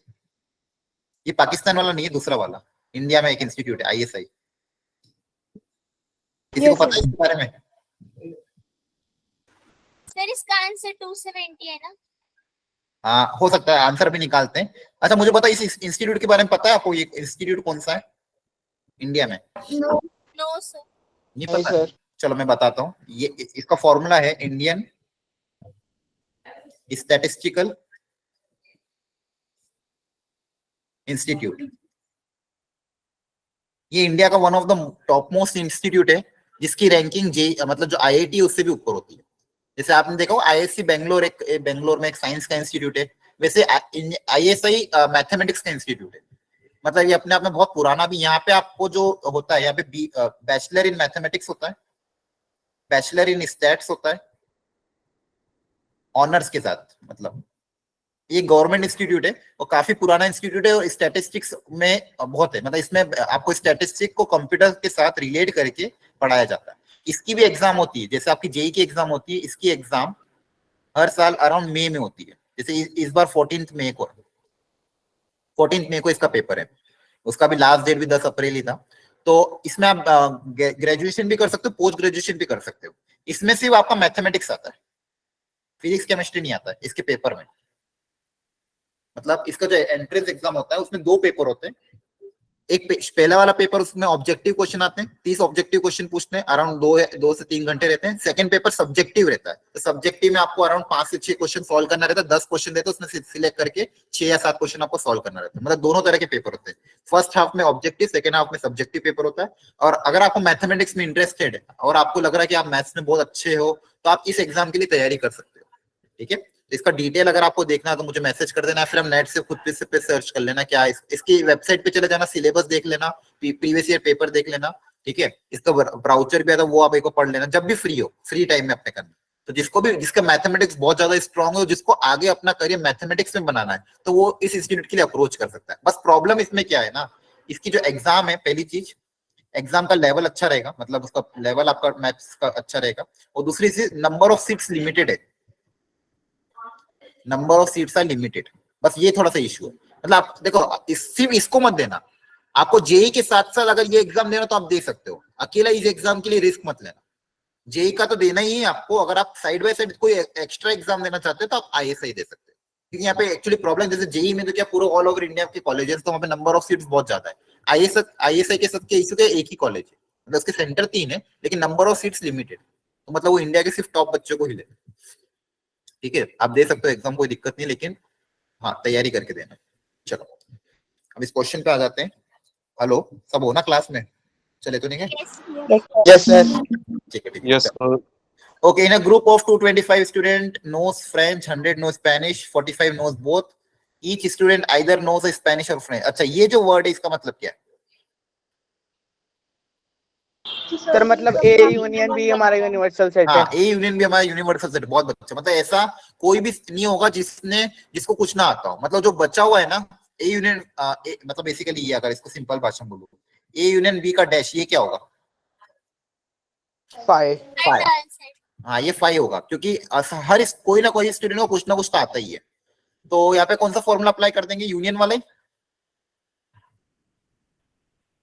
ये पाकिस्तान वाला नहीं है, दूसरा वाला, इंडिया में एक इंस्टीट्यूट है आईएसआई। किसी को पता है इसके बारे में? सर इसका आंसर 270 है ना? हाँ हो सकता है, आंसर भी निकालते हैं। अच्छा मुझे पता है इस इंस्टीट्यूट के बारे में पता है आपको, ये इंस्टीट्यूट कौन सा है इंडिया में? No sir. नहीं नहीं पता? सर। चलो मैं बताता हूँ, ये इसका फॉर्मूला है इंडियन स्टैटिस्टिकल इंस्टीट्यूट। ये इंडिया का one of the top most institute है, जिसकी रैंकिंग जे मतलब जो आईआईटी है उससे भी ऊपर होती है। जैसे आपने देखा हो आईएससी बेंगलोर, एक बेंगलोर में एक साइंस का इंस्टीट्यूट है, वैसे आईएसआई मैथमेटिक्स का इंस्टीट्यूट है। मतलब ये अपने आप में बहुत पुराना भी। यहाँ पे आपको जो होता है, यहाँ पे बैचलर इन मैथमेटिक्स होता है, बैचलर इन स्टैट्स होता है ऑनर्स के साथ। मतलब ये गवर्नमेंट इंस्टीट्यूट है और काफी पुराना इंस्टीट्यूट है, और स्टैटिस्टिक्स में बहुत है। मतलब इसमें आपको स्टैटिस्टिक्स को कंप्यूटर के साथ रिलेट करके पढ़ाया जाता है। इसकी भी एग्जाम होती है, जैसे आपकी जेई की एग्जाम होती है, इसकी एग्जाम हर साल अराउंड मई में होती है। जैसे इस बार 14 मई को इसका पेपर है, उसका भी लास्ट डेट भी 10 अप्रैल ही था। तो इसमें आप ग्रेजुएशन भी कर सकते हो, पोस्ट ग्रेजुएशन भी कर सकते हो। इसमें सिर्फ आपका मैथमेटिक्स आता है, फिजिक्स केमिस्ट्री नहीं आता है इसके पेपर में। मतलब इसका जो एंट्रेंस एग्जाम होता है उसमें 2 पेपर होते हैं। एक पहला वाला पेपर, उसमें ऑब्जेक्टिव क्वेश्चन आते हैं, 30 ऑब्जेक्टिव क्वेश्चन पूछते हैं, अराउंड 2 से 3 घंटे रहते हैं। सेकंड पेपर सब्जेक्टिव रहता है, तो सब्जेक्टिव में आपको अराउंड 5 से 6 क्वेश्चन सॉल्व करना रहता है। 10 क्वेश्चन रहते हैं, उसमें सिलेक्ट करके 6 या 7 क्वेश्चन आपको सॉल्व करना रहता है। मतलब दोनों तरह के पेपर होते हैं, फर्स्ट हाफ में ऑब्जेक्टिव, सेकंड हाफ में सब्जेक्टिव पेपर होता है। और अगर आपको मैथमेटिक्स में इंटरेस्टेड है और आपको लग रहा है कि आप मैथ्स में बहुत अच्छे हो, तो आप इस एग्जाम के लिए तैयारी कर सकते हो। ठीक है, इसका डिटेल अगर आपको देखना है तो मुझे मैसेज कर देना, फिर हम नेट से खुद पे सर्च कर लेना क्या इसकी वेबसाइट पे चले जाना, सिलेबस देख लेना, प्रीवियस ईयर पेपर देख लेना। ठीक है, इसका ब्राउचर भी आता है, वो आप एक बार पढ़ लेना जब भी फ्री हो, फ्री टाइम में अपने करना। तो जिसका मैथमेटिक्स बहुत ज्यादा स्ट्रांग है, जिसको आगे अपना करियर मैथमेटिक्स में बनाना है, तो वो इस इंस्टीट्यूट के लिए अप्रोच कर सकता है। बस प्रॉब्लम इसमें क्या है ना, इसकी जो एग्जाम है, पहली चीज एग्जाम का लेवल अच्छा रहेगा, मतलब उसका लेवल आपका मैथ्स का अच्छा रहेगा। और दूसरी चीज नंबर ऑफ सीट्स लिमिटेड है, number of seats are limited. बस ये थोड़ा सा इशू है। मतलब आप देखो सिर्फ इसको मत देना, आपको जेई के साथ साथ अगर ये एग्जाम देना तो आप दे सकते हो, अकेला इस एग्जाम के लिए रिस्क मत लेना। जेई का तो देना ही है आपको, अगर आप साइड बाय साइड कोई एक्स्ट्रा एग्जाम देना चाहते हो तो आप आईएसआई दे सकते हो। क्योंकि यहाँ पे एक्चुअली प्रॉब्लम, जैसे जेई में तो क्या पूरा ऑल ओवर इंडिया के कॉलेजेस, तो वहाँ पे नंबर ऑफ सीट्स बहुत ज्यादा है। आईएसआई के साथ इशू के एक ही कॉलेज है, मतलब उसके सेंटर 3 है, लेकिन नंबर ऑफ सीट्स लिमिटेड। तो मतलब वो इंडिया के सिर्फ टॉप बच्चों को ही ले। ठीक है, आप दे सकते हो एग्जाम, कोई दिक्कत नहीं, लेकिन हाँ तैयारी करके देना। चलो अब इस क्वेश्चन पे आ जाते हैं। हेलो, सब हो ना क्लास में? चले तो नहीं गए? Yes sir. ठीक है, ठीक Yes, है। sir. Okay, in a group of 225 student knows French, 100 knows Spanish, 45 knows both. Each student either knows a Spanish or French. अच्छा, ये जो वर्ड है इसका मतलब क्या है? सर मतलब ए यूनियन भी हमारा यूनिवर्सल सेट है। हाँ, ए यूनियन भी हमारा यूनिवर्सल सेट। बहुत अच्छा, मतलब ऐसा कोई भी नहीं होगा जिसको कुछ ना आता हो। मतलब जो बचा हुआ है ना, ए यूनियन मतलब बेसिकली ये, अगर इसको सिंपल भाषा में बोलूं, ए यूनियन बी का डैश, ये क्या होगा? फाइव। हाँ, ये 5 होगा, क्योंकि हर कोई ना कोई स्टूडेंट को कुछ ना कुछ तो आता ही है। तो यहाँ पे कौन सा फॉर्मूला अप्लाई कर देंगे? यूनियन वाले,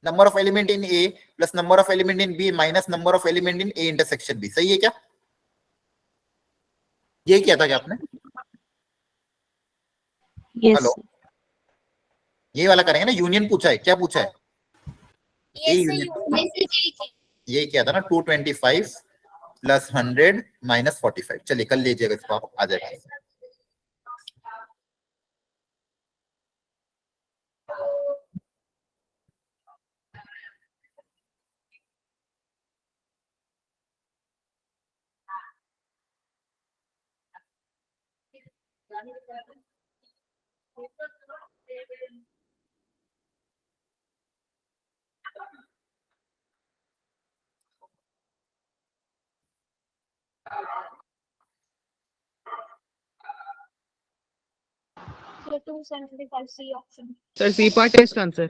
number of element in A plus number of element in B minus number of element in A intersection B. सही है क्या? ये किया था क्या आपने? हेलो, ये वाला करेंगे ना, यूनियन पूछा है, क्या पूछा है? ए यूनियन, ये किया था ना, 225 प्लस 100 माइनस 45। चलिए कल लीजिएगा इसको, आप आ जाएगा। So 275 C option. Sir C part है इसका आंसर।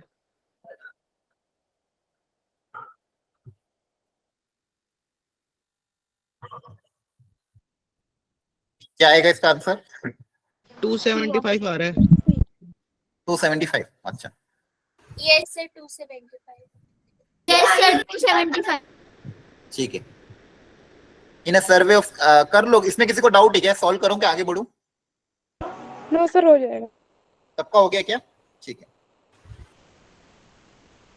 क्या आएगा इसका आंसर? 275 आ रहा है। 275। अच्छा, यस सर 275। Yes sir 275। ठीक है। इन अ सर्वे ऑफ कर लो। इसमें किसी को डाउट है क्या? सॉल्व करूं क्या, आगे बढ़ूं? नो सर हो जाएगा। सबका हो गया क्या? ठीक है,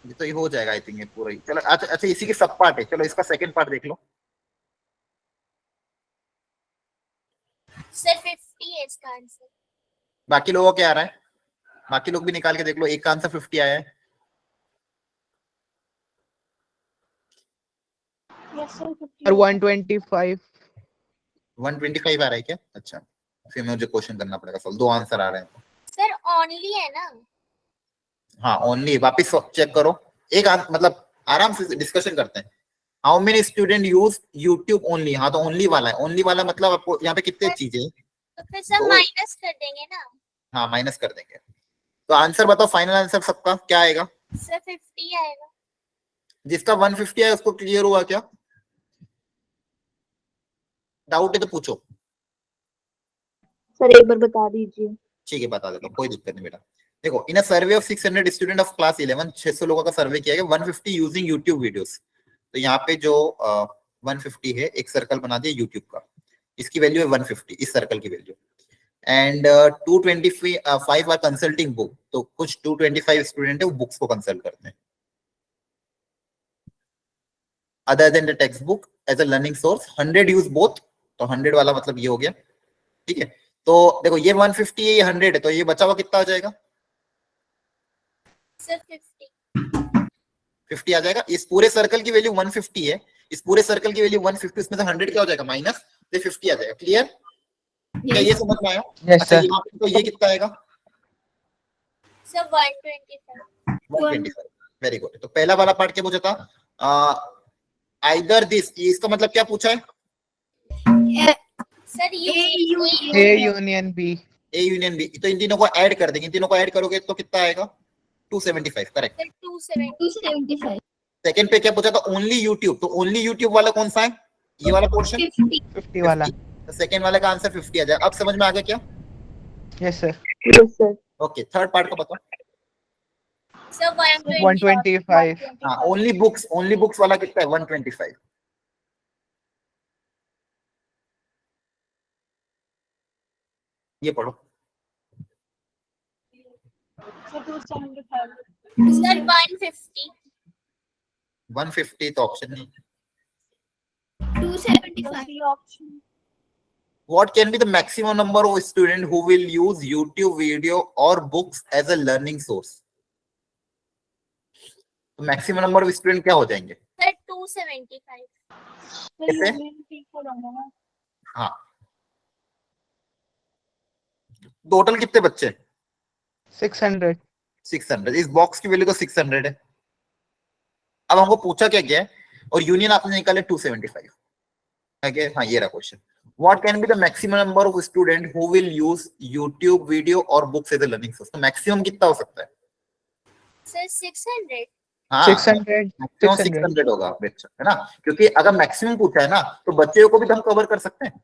ये तो ये हो जाएगा आई थिंक, ये पूरा ही। चलो अच्छा अच्छा, इसी के सब पार्ट है। चलो इसका सेकंड पार्ट देख लो। सर 50 है इसका आंसर। बाकी लोगों को क्या आ रहा है? बाकी लोग भी निकाल के देख लो। एक का आंसर 50 आया है। Yes, sir. और 125 125 आ रहा है क्या? अच्छा, फिर मुझे क्वेश्चन करना पड़ेगा। सॉल्व। दो आंसर आ रहे हैं। सर ओनली है ना? हाँ ओनली। वापिस चेक करो। एक मतलब आराम से डिस्कशन करते हैं। How many student use YouTube only? हाँ तो ओनली वाला है। ओनली वाला मतलब आपको यहाँ पे कितने चीजें हैं? तो फिर सब दो। माइनस कर देंगे ना? हाँ माइनस कर देंगे। तो आंसर बताओ, फाइनल आंसर सबका क्या आएगा? सर 50 आएगा। जिसका 150 है उसको क्लियर हुआ क्या? डाउट है तो पूछो। सर एक बार बता दीजिए। ठीक है बता देता हूँ, कोई दिक्कत नहीं बेटा। देखो, in a survey of 600 student of class 11, 600 लोगों का सर्वे किया गया, 150 यूजिंग यूट्यूब वीडियोस। तो यहाँ पे जो 150 है, एक सर्कल बना दिया यूट्यूब का, इसकी वैल्यू है 150, इस सर्कल की value. And 225 are consulting book. तो कुछ 225 स्टूडेंट है वो बुक्स को कंसल्ट करते हैं other than the text book as a learning source. 100 use both. तो 100 वाला मतलब ये हो गया। ठीक है, तो देखो ये 150 है, ये 100 है, तो ये बचा हुआ कितना आ जाएगा? सर 50। 50 आ जाएगा। इस पूरे सर्कल की वैल्यू 150 है, इस पूरे सर्कल की वैल्यू 150, इसमें से 100 क्या हो जाएगा? माइनस, तो 50 आ जाएगा। क्लियर? क्या ये समझ में आया? यस अच्छा सर। यहाँ पे तो ये कितना आएगा? सर 125। 125। Very good. तो पहला वाला पार्ट क्या पूछा था? आइदर दिस, इसका मतलब क्या पूछा है? Sir A union B. A union B. तो इन तीनों को ऐड कर देंगे। इन तीनों को ऐड करोगे तो कितना आएगा? 275। करेक्ट। सर 270। सेकंड पे क्या पूछा था? Only YouTube. तो ओनली यूट्यूब वाला कौन सा है? ये वाला पोर्शन 50 वाला। तो सेकंड वाले का आंसर 50 आ जाएगा। अब समझ में आ गया क्या? Yes sir. Yes sir. Okay, third part का बताओ। सर 125। हाँ ओनली बुक्स वाला कितना है? 125। ये पढ़ो। So 275. सर 150। 150 तो ऑप्शन नहीं। 275। The option. What can be the maximum number of students who will use YouTube video or books as a learning source? तो मैक्सिमम नंबर ऑफ स्टूडेंट क्या हो जाएंगे? सर 275। So कैसे? you will take for होगा। हाँ, टोटल कितने बच्चे? 600। 600। इस बॉक्स की वैल्यू तो 600 है। अब हमको पूछा क्या गया है, और यूनियन आपने निकाले 275। ओके, हाँ ये रहा question. What can be the maximum number of students who will use YouTube video or books as a learning source? तो मैक्सिमम कितना हो सकता है? सर 600। हाँ 600। मैक्सिमम 600 होगा बच्चा, है ना? क्योंकि अगर मैक्सिमम पूछा है ना, तो बच्चे को भी तो हम कवर कर सकते हैं।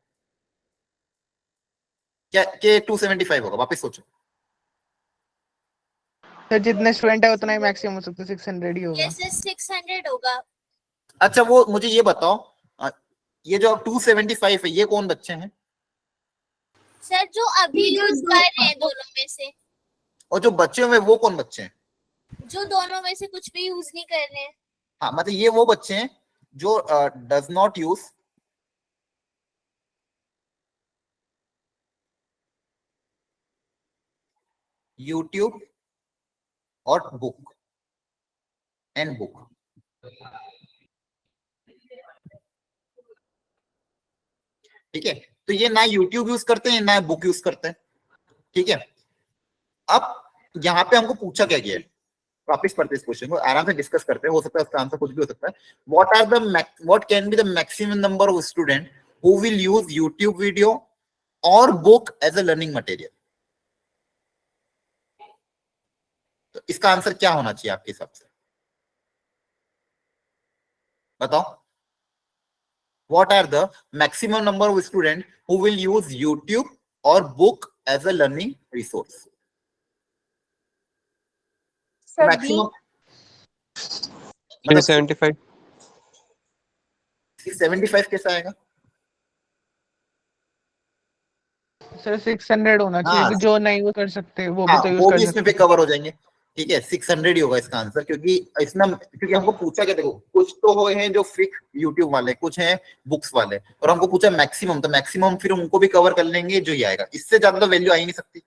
क्या के 275 होगा? वापस सोचो। सर जितने स्टूडेंट है उतना ही मैक्सिमम हो सकता है, 600 ही होगा। यस सर 600 होगा। अच्छा वो मुझे ये बताओ, ये जो 275 है, ये कौन बच्चे हैं? सर जो अभी यूज कर रहे हैं दोनों में से। और जो बच्चे हुए वो कौन बच्चे हैं? जो दोनों में से कुछ भी यूज नहीं कर रहे हैं। हाँ मतलब ये वो बच्चे हैं जो डज नॉट यूज यूट्यूब और बुक एंड बुक। ठीक है, तो ये ना यूट्यूब यूज करते हैं ना बुक यूज करते हैं। ठीक है, अब यहाँ पे हमको पूछा क्या गया है? वापिस पढ़ते इस क्वेश्चन को, आराम से डिस्कस करते हैं, हो सकता है उसका आंसर कुछ भी हो सकता है। What can be the maximum number of student who will use YouTube video और book as a learning material? तो इसका आंसर क्या होना चाहिए आपके हिसाब से? बताओ। What are the maximum number of students who will use YouTube or book as a learning resource? Sir, Maximum 375। 675 कैसा आएगा? सर 600 होना चाहिए हाँ, कि जो नहीं वो कर सकते वो भी हाँ तो यूज वो कर भी इसमें सकते पे कवर हो जाएंगे। ठीक है, 600 ही होगा इसका आंसर, क्योंकि इसमें क्योंकि हमको पूछा क्या, देखो कुछ तो हो हैं जो फिक्स यूट्यूब वाले, कुछ हैं बुक्स वाले, और हमको पूछा मैक्सिमम, तो मैक्सिमम फिर उनको भी कवर कर लेंगे जो ये आएगा, इससे ज्यादा तो वैल्यू आ ही नहीं सकती।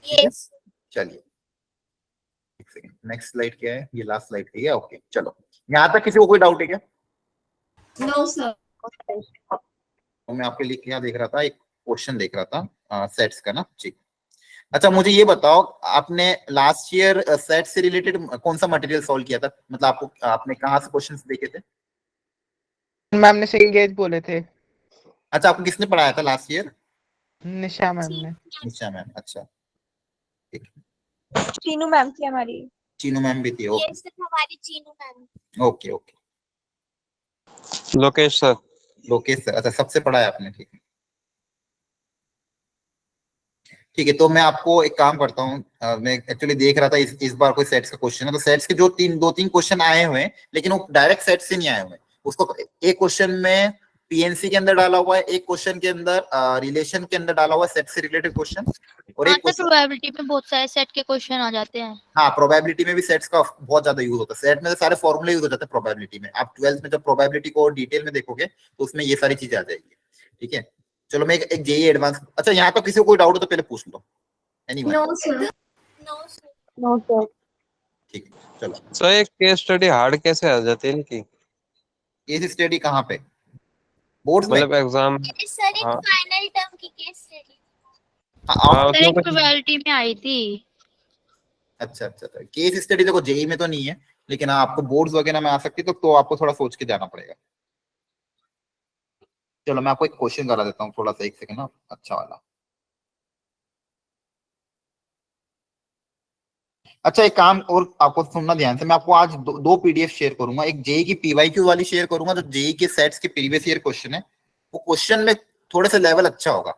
ठीक है, यस चलिए एक सेकंड, नेक्स्ट स्लाइड क्या है, ये लास्ट स्लाइड है, ओके चलो यहाँ तक किसी को कोई डाउट है क्या? No sir. तो मैं आपके लिए क्या देख रहा था, एक क्वेश्चन देख रहा था सेट्स का ना जी। अच्छा मुझे ये बताओ, आपने लास्ट ईयर सेट से रिलेटेड कौन सा मटेरियल सॉल्व किया था, मतलब आपको आपने कहाँ से क्वेश्चंस देखे थे? मैम ने सिंगल गेज बोले थे। अच्छा आपको किसने पढ़ाया था लास्ट ईयर? निशा मैम ने। निशा मैम, अच्छा ठीक। चीनू मैम थी हमारी। चीनू मैम भी थी, ओके यस सर, हमारी Chinu ma'am. Okay okay. Lokesh sir. Lokesh sir, अच्छा सबसे पढ़ाया आपने, ठीक है ठीक है। तो मैं आपको एक काम करता हूँ, मैं एक्चुअली देख रहा था इस बार कोई सेट्स का क्वेश्चन है, तो सेट्स के जो दो तीन क्वेश्चन आए हुए हैं, लेकिन वो डायरेक्ट सेट से नहीं आए हुए हैं। उसको एक क्वेश्चन में पीएनसी के अंदर डाला हुआ है, एक क्वेश्चन के अंदर रिलेशन के अंदर डाला हुआ है, सेट से रिलेटेड क्वेश्चन, और एक सर क्वेश्चन, प्रोबेबिलिटी में बहुत सारे सेट के क्वेश्चन आ जाते हैं। हाँ प्रोबेबिलिटी में भी सेट्स का बहुत ज्यादा यूज होता है, सेट में तो सारे फॉर्मूले यूज हो जाते हैं प्रोबेबिलिटी में। आप 12th में जब प्रोबेबिलिटी को डिटेल में देखोगे तो उसमें ये सारी चीजें आ जाएगी। ठीक है, चलो मैं एक जेई एडवांस, अच्छा यहाँ तो किसी को कोई डाउट हो तो पहले पूछ लो, anyone? No sir. No sir. No sir. ठीक है चलो। सर एक केस स्टडी हार्ड कैसे आ जाती है इनकी, केस स्टडी कहाँ पे, बोर्ड्स में? मतलब एग्जाम? सर एक हाँ फाइनल टर्म की केस स्टडी। हाँ सर उसमें एक कुछ। प्रोबेबिलिटी में आई थी। अच्छा अच्छा अच्छा, केस स्टडी देखो जेई में तो नहीं है, लेकिन हाँ आपको बोर्ड्स वगैरह में आ सकती है, तो आपको थोड़ा सोच के जाना पड़ेगा। चलो मैं आपको एक क्वेश्चन करा देता हूँ, थोड़ा सा एक सेकंड ना, अच्छा वाला। अच्छा एक काम और आपको सुनना ध्यान से, मैं आपको आज दो पीडीएफ शेयर करूंगा, एक जेई की पीवाईक्यू वाली शेयर करूंगा, जो जेई के सेट्स के प्रीवियस ईयर क्वेश्चन है, वो क्वेश्चन में थोड़े से लेवल अच्छा होगा।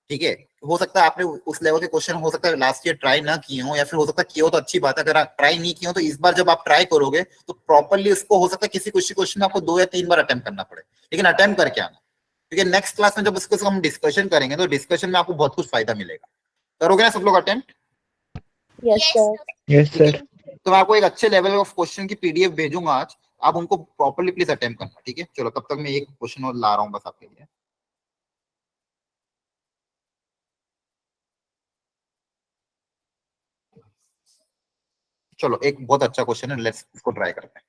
ठीक है, हो सकता है आपने उस लेवल के क्वेश्चन हो सकता है लास्ट ईयर ट्राई ना किए हो, या फिर हो सकता है किए हो तो अच्छी बात है, अगर आप ट्राई नहीं किए हो तो इस बार जब आप ट्राई करोगे तो प्रॉपरली उसको, हो सकता है किसी क्वेश्चन में आपको 2 या 3 बार अटेम्प्ट करना पड़े, लेकिन अटेम्प्ट करके आना, क्योंकि नेक्स्ट क्लास में जब इसको हम डिस्कशन करेंगे तो डिस्कशन में आपको बहुत कुछ फायदा मिलेगा। करोगे ना सब लोग attempt? Yes sir. Yes sir. तो मैं आपको एक अच्छे लेवल ऑफ क्वेश्चन की पीडीएफ भेजूंगा आज, आप उनको प्रॉपरली प्लीज अटेम्प्ट करना। ठीक है, चलो तब तक मैं एक क्वेश्चन और ला रहा हूँ बस आपके लिए। चलो एक बहुत अच्छा क्वेश्चन है, लेट्स इसको ट्राई करते हैं।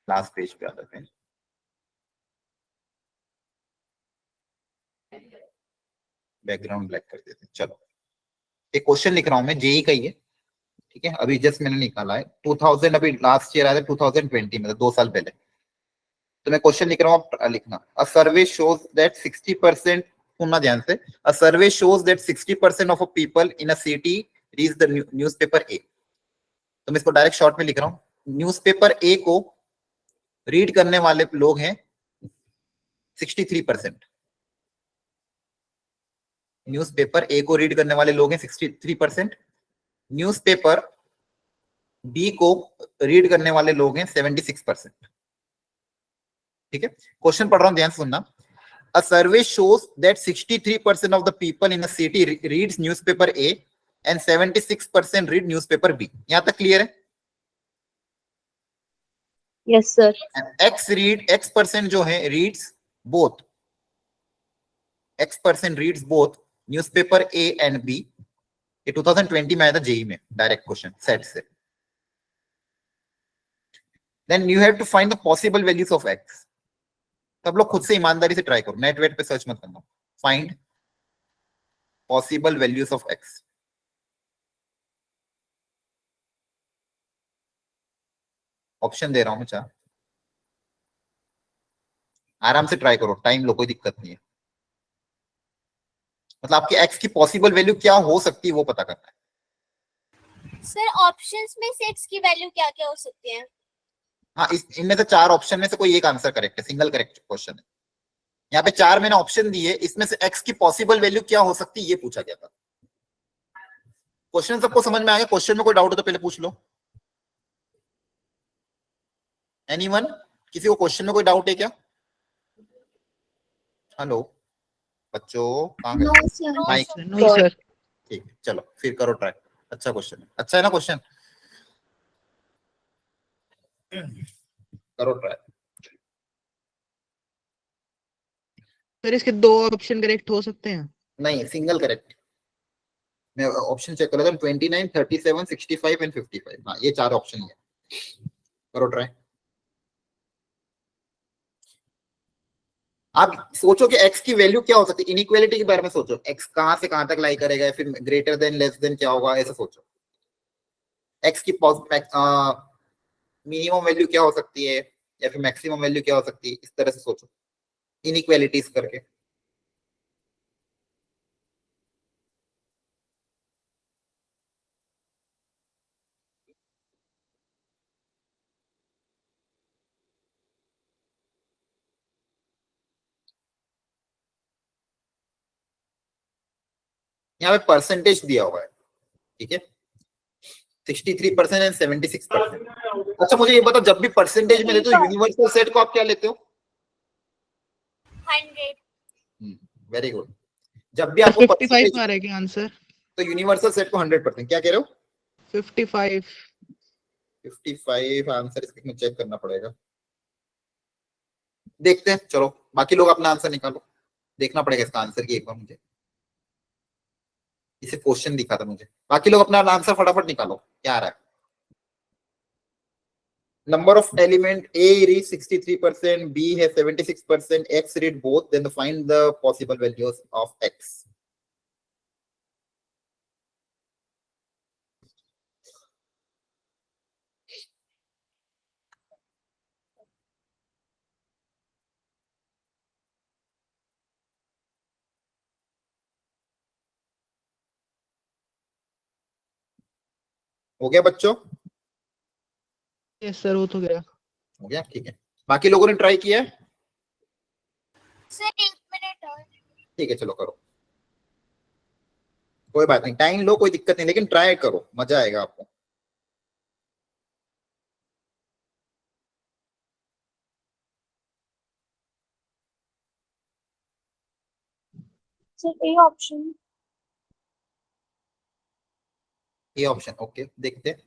लास्ट पेज पे आ जाते हैं, बैकग्राउंड ब्लैक कर देते हैं। चलो एक क्वेश्चन लिख रहा हूं मैं, जेई का ही है। ठीक है, अभी जस्ट मैंने निकाला है 2000, अभी लास्ट ईयर आया था 2020 में, 2 साल पहले। तो मैं क्वेश्चन लिख रहा हूँ, आप लिखना। अ सर्वे शोज दैट 60%, सुनना ध्यान से, a survey shows that 60% of people in a city read the newspaper A. तो मैं इसको डायरेक्ट शॉर्ट में लिख रहा हूँ, न्यूज़पेपर ए को रीड करने वाले लोग हैं 63%। न्यूज़पेपर ए को रीड करने वाले लोग हैं 63%। न्यूज़पेपर बी को रीड करने वाले लोग हैं 76%। ठीक है, क्वेश्चन पढ़ रहा हूं, ध्यान से सुनना। A survey shows that 63% of the people in a city reads newspaper A and 76% read newspaper B. यहां तक क्लियर है? Yes sir. X परसेंट जो है reads both. X percent reads both newspaper A and B. ये 2020 में आया था जेई में, डायरेक्ट क्वेश्चन सेट से। Then you have to find the possible values of X. सब लोग खुद से ईमानदारी से ट्राई करो, नेट वेट पे सर्च मत करना। Find possible values of X. Option दे रहा हूं मैं, चाह आराम से ट्राई करो, टाइम लो, कोई दिक्कत नहीं है। मतलब आपके एक्स की पॉसिबल वैल्यू क्या हो सकती है वो पता करना है। सर ऑप्शंस में से एक्स की वैल्यू क्या क्या हो सकती है? हाँ, इनमें से 4 ऑप्शन में से कोई एक आंसर करेक्ट है, सिंगल करेक्ट क्वेश्चन है। यहाँ पे 4 मैंने ऑप्शन दिए, इसमें से एक्स की पॉसिबल वैल्यू क्या हो सकती है ये पूछा गया था। क्वेश्चन सबको समझ में आ गया? क्वेश्चन में कोई डाउट हो तो पहले पूछ लो। एनीवन? किसी को क्वेश्चन में कोई डाउट है क्या? हेलो बच्चों, कहाँ गए? No sir. माइक, नहीं सर। ठीक है, चलो फिर करो ट्राई। अच्छा क्वेश्चन है, अच्छा है ना क्वेश्चन, करो ट्राई। सर इसके 2 ऑप्शन करेक्ट हो सकते हैं? नहीं, सिंगल करेक्ट। मैं ऑप्शन चेक कर रहा था, 29, 37, 65 एंड 55। हाँ, ये 4 ऑप्शन है, करो ट्राई। आप सोचो कि x की वैल्यू क्या हो सकती है, इनइक्वालिटी के बारे में सोचो, x कहां से कहां तक लाई करेगा, फिर ग्रेटर देन लेस देन क्या होगा, ऐसा सोचो। x की मिनिमम वैल्यू क्या हो सकती है या फिर मैक्सिमम वैल्यू क्या हो सकती है, इस तरह से सोचो इनइक्वालिटीज करके। यहाँ पे परसेंटेज दिया हुआ है, ठीक है, 63% एंड 76%। अच्छा मुझे ये बताओ, जब भी परसेंटेज में लेते हो यूनिवर्सल सेट को आप क्या लेते हो? 100। Very good. जब भी आपको 55 परसेंटेज आ रहा है क्या आंसर? तो यूनिवर्सल सेट को 100%, क्या कह रहे हो? 55। 55 आंसर, इसमें चेक करना पड़ेगा, देखते हैं। चलो बाकी लोग अपना आंसर निकालो, देखना पड़ेगा इसका आंसर की एक बार मुझे, इसे क्वेश्चन दिखा था मुझे। बाकी लोग अपना आंसर फटाफट निकालो, क्या आ रहा है? Number of element A read 63%, B है 76%, X read both, then find the possible values of X. हो गया बच्चों? यस सर, वो तो गया। हो गया, ठीक है। बाकी लोगों ने ट्राई किया है? सर 1 मिनट और। ठीक है, चलो करो, कोई बात नहीं, टाइम लो, कोई दिक्कत नहीं, लेकिन ट्राई करो, मजा आएगा आपको। Sir A option. ये ऑप्शन, ओके, देखते हैं।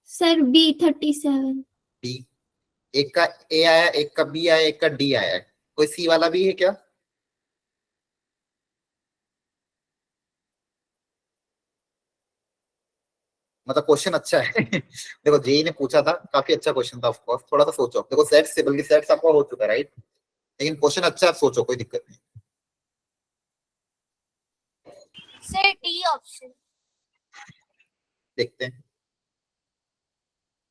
Sir B 37। बी, एक का ए आया, एक का बी आया, एक का डी आया है, कोई सी वाला भी है क्या? मतलब क्वेश्चन अच्छा है देखो जेई ने पूछा था, काफी अच्छा क्वेश्चन था, ऑफ कोर्स थोड़ा सा सोचो, देखो सेट्स से, बल्कि सेट्स आपका हो चुका है राइट, लेकिन क्वेश्चन अच्छा है, सोचो, कोई दिक्कत नहीं। Sir D option. देखते हैं,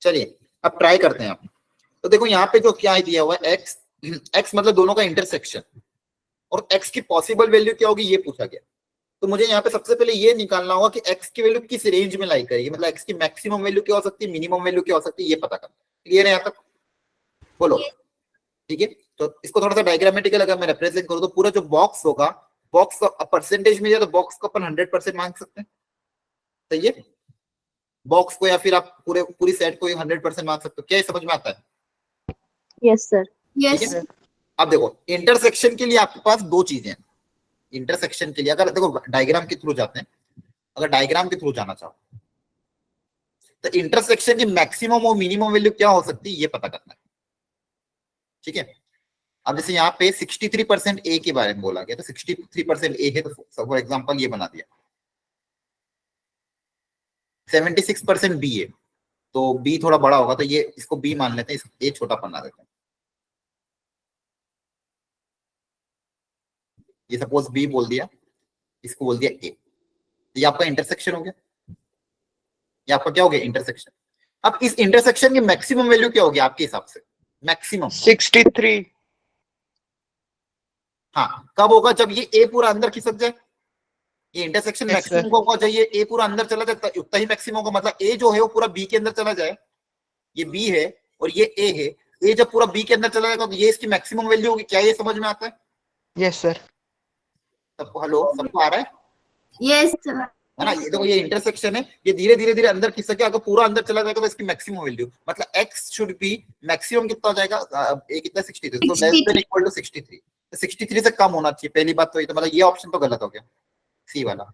चलिए अब ट्राई करते हैं आप। तो देखो यहाँ पे जो क्या है दिया हुआ है, एक्स, एक्स मतलब दोनों का इंटरसेक्शन, और एक्स की पॉसिबल वैल्यू क्या होगी ये पूछा गया। तो मुझे यहाँ पे सबसे पहले ये निकालना होगा कि एक्स की वैल्यू किस रेंज में लाई करेगी, मतलब एक्स की मैक्सिमम वैल्यू क्या हो सकती है, मिनिमम वैल्यू क्या हो सकती है, ये पता करना। क्लियर है यहाँ तक? बोलो, ठीक है। तो इसको थोड़ा सा डायग्रामेटिकल अगर मैं रिप्रेजेंट करूँ तो पूरा जो बॉक्स होगा, बॉक्स का परसेंटेज में, तो बॉक्स को अपन 100% मांग सकते हैं, सही है? बॉक्स को, या फिर आप पूरी सेट को 100% मांग सकते हो, क्या ये समझ में आता है? Yes sir. ठीक है। अब देखो इंटरसेक्शन के लिए आपके पास 2 चीजें हैं। इंटरसेक्शन के लिए अगर देखो डायग्राम के थ्रू जाते हैं, अगर डायग्राम के थ्रू जाना चाहो तो इंटरसेक्शन की मैक्सिमम और मिनिमम वैल्यू क्या हो सकती है ये पता करना है, ठीक है। अब जैसे यहाँ पे 63% ए के बारे में बोला गया, तो 63% ए है, तो फॉर एग्जांपल ये बना दिया। 76% बी है, तो बी थोड़ा बड़ा होगा, तो ये इसको बी मान लेते हैं, ए छोटा बना देते हैं। ये सपोज बी बोल दिया, इसको बोल दिया ए, ये आपका इंटरसेक्शन हो गया, ये आपका क्या हो गया, इंटरसेक्शन। अब इस इंटरसेक्शन की मैक्सिमम वैल्यू क्या होगी आपके हिसाब से? मैक्सिमम 63। हाँ, कब होगा? जब ये ए पूरा अंदर खिसक जाए, ये इंटरसेक्शन Yes, मैक्सिमम sir. होगा जब ये ए पूरा अंदर चला जाए, उतना ही मैक्सिमम होगा, मतलब ए जो है वो पूरा बी के अंदर चला जाए, ये बी है और ये ए है, ए जब पूरा बी के अंदर चला जाएगा तो ये इसकी मैक्सिमम वैल्यू होगी, क्या ये समझ में आता है? Yes sir. सबको हेलो, सबको आ रहा है? Yes sir. है ना? ये देखो ये इंटरसेक्शन है, ये धीरे धीरे धीरे अंदर खिसक, अगर पूरा अंदर चला जाएगा तो इसकी मैक्सिमम वैल्यू, मतलब x शुड बी मैक्सिमम कितना हो जाएगा, ए कितना 63, तो लेस देन इक्वल टू 63, 63 से कम होना चाहिए, पहली बात तो ये, तो मतलब ये ऑप्शन तो गलत हो गया, सी वाला।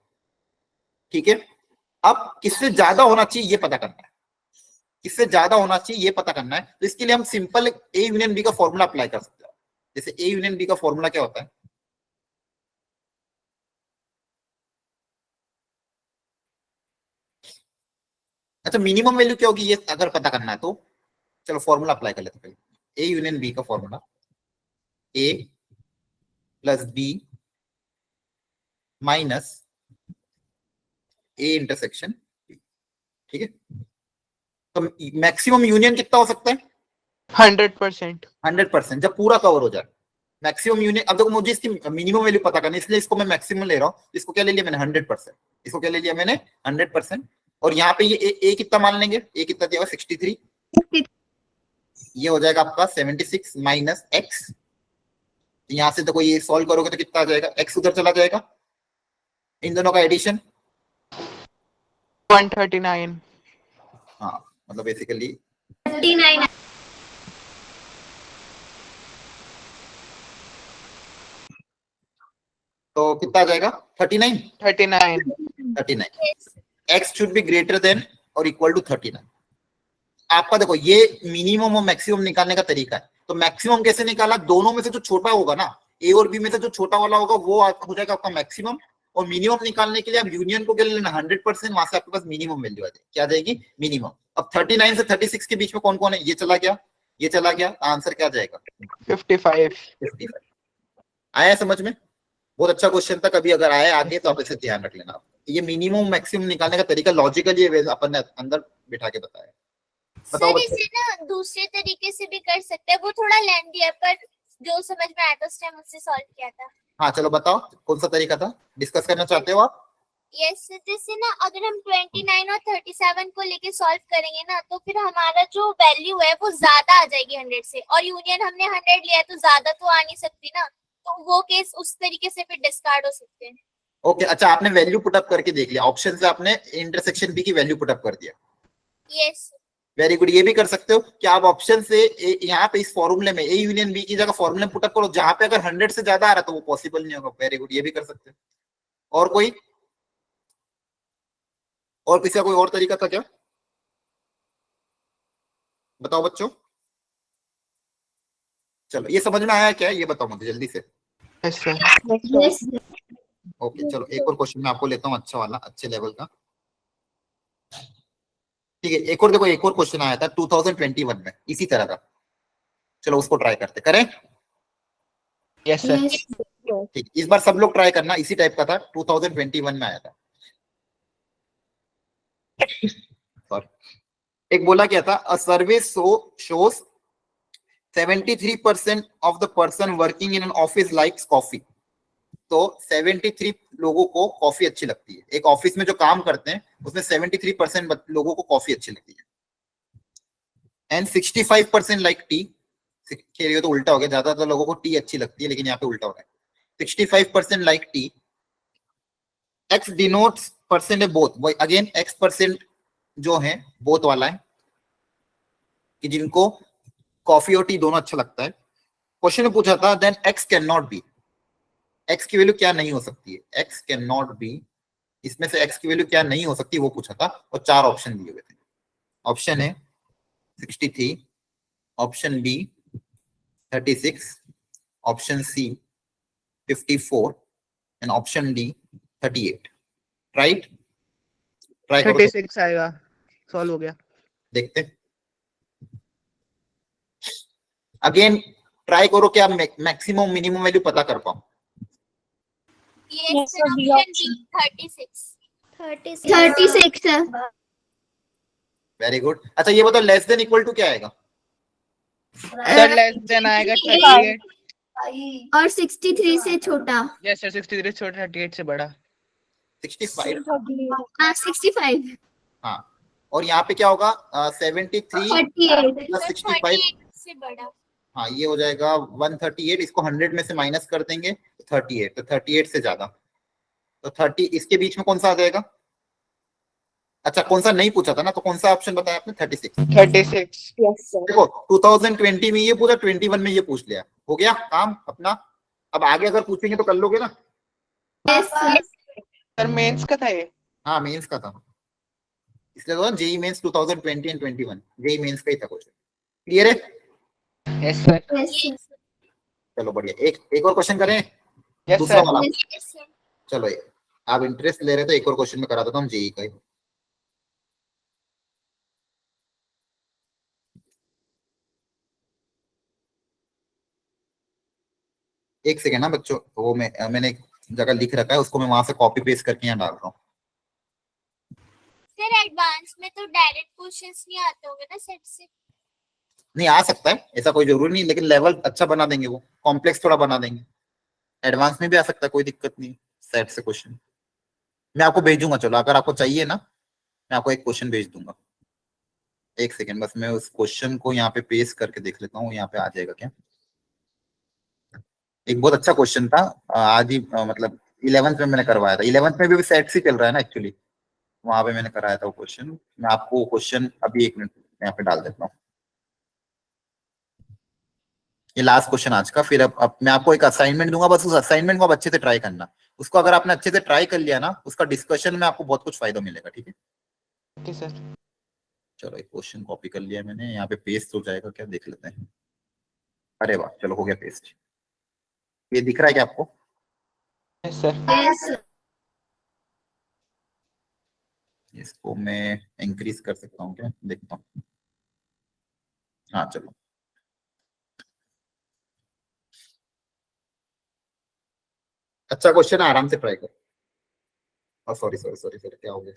ठीक है, अब किससे ज्यादा होना चाहिए ये पता करना है, किससे ज्यादा होना चाहिए ये पता करना है। तो इसके लिए हम सिंपल ए यूनियन बी का फॉर्मूला अप्लाई कर सकते हैं। जैसे ए यूनियन बी का फॉर्मूला क्या होता है, अच्छा मिनिमम वैल्यू क्या होगी ये अगर पता करना है तो चलो फॉर्मूला अप्लाई कर लेते हैं पहले। ए यूनियन बी का formula A plus B minus A intersection, ठीक है। तो मैक्सिमम यूनियन कितना हो सकता है, 100%। 100%, जब पूरा कवर हो जाए मैक्सिमम यूनियन। अब देखो मुझे इसकी मिनिमम वैल्यू पता करनी है, इसलिए इसको मैं मैक्सिमम ले रहा हूँ। इसको क्या ले लिया मैंने 100%, इसको क्या ले लिया मैंने 100%। और यहाँ पे ये ए कितना मान लेंगे, ए कितना दिया हुआ 63, ये हो जाएगा आपका 76 माइनस एक्स। यहाँ से देखो ये सॉल्व करोगे तो कितना आ जाएगा, एक्स उधर चला जाएगा, इन दोनों का एडिशन 139। हाँ मतलब बेसिकली 39 तो कितना आ जाएगा 39। 39। X should be greater than और इक्वल टू 39। आपका देखो ये मिनिमम और मैक्सिमम निकालने का तरीका है। तो मैक्सिमम कैसे निकाला, दोनों में से जो छोटा होगा ना, ए और बी में से जो छोटा वाला होगा वो हो जाएगा आपका मैक्सिमम। और मिनिमम निकालने के लिए आप यूनियन को क्या लेना 100%, वहां से आपके पास मिनिमम वैल्यू आ जाएगी, क्या आ जाएगी मिनिमम। अब 39 से 36 के बीच में कौन कौन है, ये चला गया, ये चला गया, आंसर क्या आ जाएगा 55। आया समझ में, बहुत अच्छा क्वेश्चन था, कभी अगर आया आगे तो आप इसे ध्यान रख लेना। ये मिनिमम मैक्सिमम निकालने का तरीका लॉजिकली अपन ने अंदर बिठा के बताया। बताओ सर बच्चे। इसे ना दूसरे तरीके से भी कर सकते हैं, वो थोड़ा लेंथी है पर जो समझ में आया था उस टाइम उससे सॉल्व किया था। हाँ चलो बताओ कौन सा तरीका था, डिस्कस करना चाहते हो आप। यस, जैसे ना अगर हम 29 और 37 को लेके सॉल्व करेंगे ना तो फिर हमारा जो वैल्यू है वो ज्यादा आ जाएगी 100 से, और यूनियन हमने 100 लिया है तो ज्यादा तो आ नहीं सकती ना, तो वो केस उस तरीके से फिर डिस्कार्ड हो सकते हैं। ओके अच्छा, आपने वैल्यू पुट अप करके देख लिया, ऑप्शन से आपने इंटरसेक्शन बी की वैल्यू पुट अप कर दिया। Yes very good. ये भी कर सकते हो कि आप ऑप्शन से यहाँ पे इस फॉर्मूले में ए यूनियन बी की जगह फॉर्मूले पुट अप करो, जहां पे अगर 100 से ज्यादा आ रहा तो वो पॉसिबल नहीं होगा। वेरी गुड, ये भी कर सकते हो। और कोई, और किसी का कोई और तरीका था क्या, बताओ बच्चों। चलो ये समझ में आया क्या, ये बताओ मुझे जल्दी से। Yes sir. ओके चलो एक और क्वेश्चन मैं आपको लेता हूँ, अच्छा वाला, अच्छे लेवल का। ठीक है, एक और देखो, एक और क्वेश्चन आया था 2021 में इसी तरह का, चलो उसको ट्राई करते करें। Yes sir. ठीक, इस बार सब लोग ट्राई करना, इसी टाइप का था, 2021 में आया था। सॉरी, एक बोला क्या था, a survey shows 73% of the person working in an office likes coffee. तो 73 लोगों को कॉफी अच्छी लगती है, एक ऑफिस में जो काम करते हैं उसमें 73% लोगों को कॉफी अच्छी लगती है। एंड 65% लाइक टी, ये तो उल्टा हो गया, ज्यादातर लोगों को टी अच्छी लगती है लेकिन यहाँ पे उल्टा हो रहा है, 65% like T. X denotes percent है बोथ, वही अगेन एक्स परसेंट जो है बोथ वाला है कि जिनको कॉफी और टी दोनों अच्छा लगता है। क्वेश्चन में पूछा था then x can not be, x की वैल्यू क्या नहीं हो सकती है, एक्स कैन नॉट बी, इसमें से एक्स की वैल्यू क्या नहीं हो सकती वो पूछा था, और 4 ऑप्शन दिए हुए थे। ऑप्शन है 63, option B 36, option C 54 and option D 38। Right, try करो, 36 आएगा, सॉल्व हो गया। देखते हैं। अगेन ट्राई करो कि आप मैक्सिमम मिनिमम वैल्यू पता कर पाओ। Yes sir, B option B 36 है। Very good. अच्छा ये बताओ लेस देन इक्वल टू क्या आएगा, सर लेस देन आएगा 38। और 63 से छोटा। यस सर, 63 छोटा, 38 से बड़ा। 65। 65 हाँ, और यहाँ पे क्या होगा 73 प्लस 65 से बड़ा। हाँ ये हो जाएगा 138, इसको 100 में से माइनस कर देंगे तो 38, तो 38 से ज्यादा, तो 30 इसके बीच में कौन सा आ जाएगा। अच्छा कौन सा नहीं पूछा था ना, तो कौन सा ऑप्शन बताया आपने 36। 36। देखो 2020 में ये पूछा, 21 में ये पूछ लिया, हो गया काम अपना। अब आगे अगर पूछेंगे तो कर लोगे ना? सर मेंस का था ये। हाँ मेंस का था, इसलिए तो JEE Mains 2020 and 21 JEE Mains का ही था क्वेश्चन। क्लियर है? Yes sir. चलो बढ़िया, एक और क्वेश्चन करें, यस दूसरा सर। वाला। चलो आप इंटरेस्ट ले रहे तो एक और क्वेश्चन में करा देता हूँ जेई का ही। एक सेकेंड ना बच्चों, वो मैंने एक जगह लिख रखा है, उसको मैं वहां से कॉपी पेस्ट करके यहाँ डाल रहा हूँ। सर एडवांस में तो डायरेक्ट क्वेश्चंस नहीं आते होंगे ना सेट से? नहीं आ सकता है, ऐसा कोई जरूरी नहीं, लेकिन लेवल अच्छा बना देंगे, वो कॉम्प्लेक्स थोड़ा बना देंगे। एडवांस में भी आ सकता है, कोई दिक्कत नहीं, सेट से क्वेश्चन मैं आपको भेजूंगा। चलो अगर आपको चाहिए ना, मैं आपको एक क्वेश्चन भेज दूंगा। एक सेकेंड बस, मैं उस क्वेश्चन को यहाँ पे पेस्ट करके देख लेता हूँ, यहाँ पे आ जाएगा क्या। एक बहुत अच्छा क्वेश्चन था, आज ही मतलब 11th में मैंने करवाया था। 11th में भी सेट से चल रहा है ना एक्चुअली, वहां पे मैंने कराया था वो क्वेश्चन। मैं आपको वो क्वेश्चन अभी 1 मिनट यहाँ पे डाल देता हूँ। ये लास्ट क्वेश्चन आज का, फिर अब मैं आपको एक असाइनमेंट दूंगा, बस उस असाइनमेंट को आप अच्छे से ट्राई करना। उसको अगर आपने अच्छे से ट्राई कर लिया ना, उसका डिस्कशन में आपको बहुत कुछ फायदा मिलेगा। ठीक है? Okay sir. चलो एक क्वेश्चन कॉपी कर लिया मैंने, यहाँ पे पेस्ट हो जाएगा क्या, देख लेते हैं। अरे वाह, चलो हो गया पेस्ट। ये दिख रहा है क्या आपको? Yes sir. इसको मैं इंक्रीज कर सकता हूँ क्या, देखता हूँ। हाँ चलो, अच्छा क्वेश्चन है, आराम से ट्राई करो। सॉरी सॉरी सॉरी सॉरी, क्या हो गया?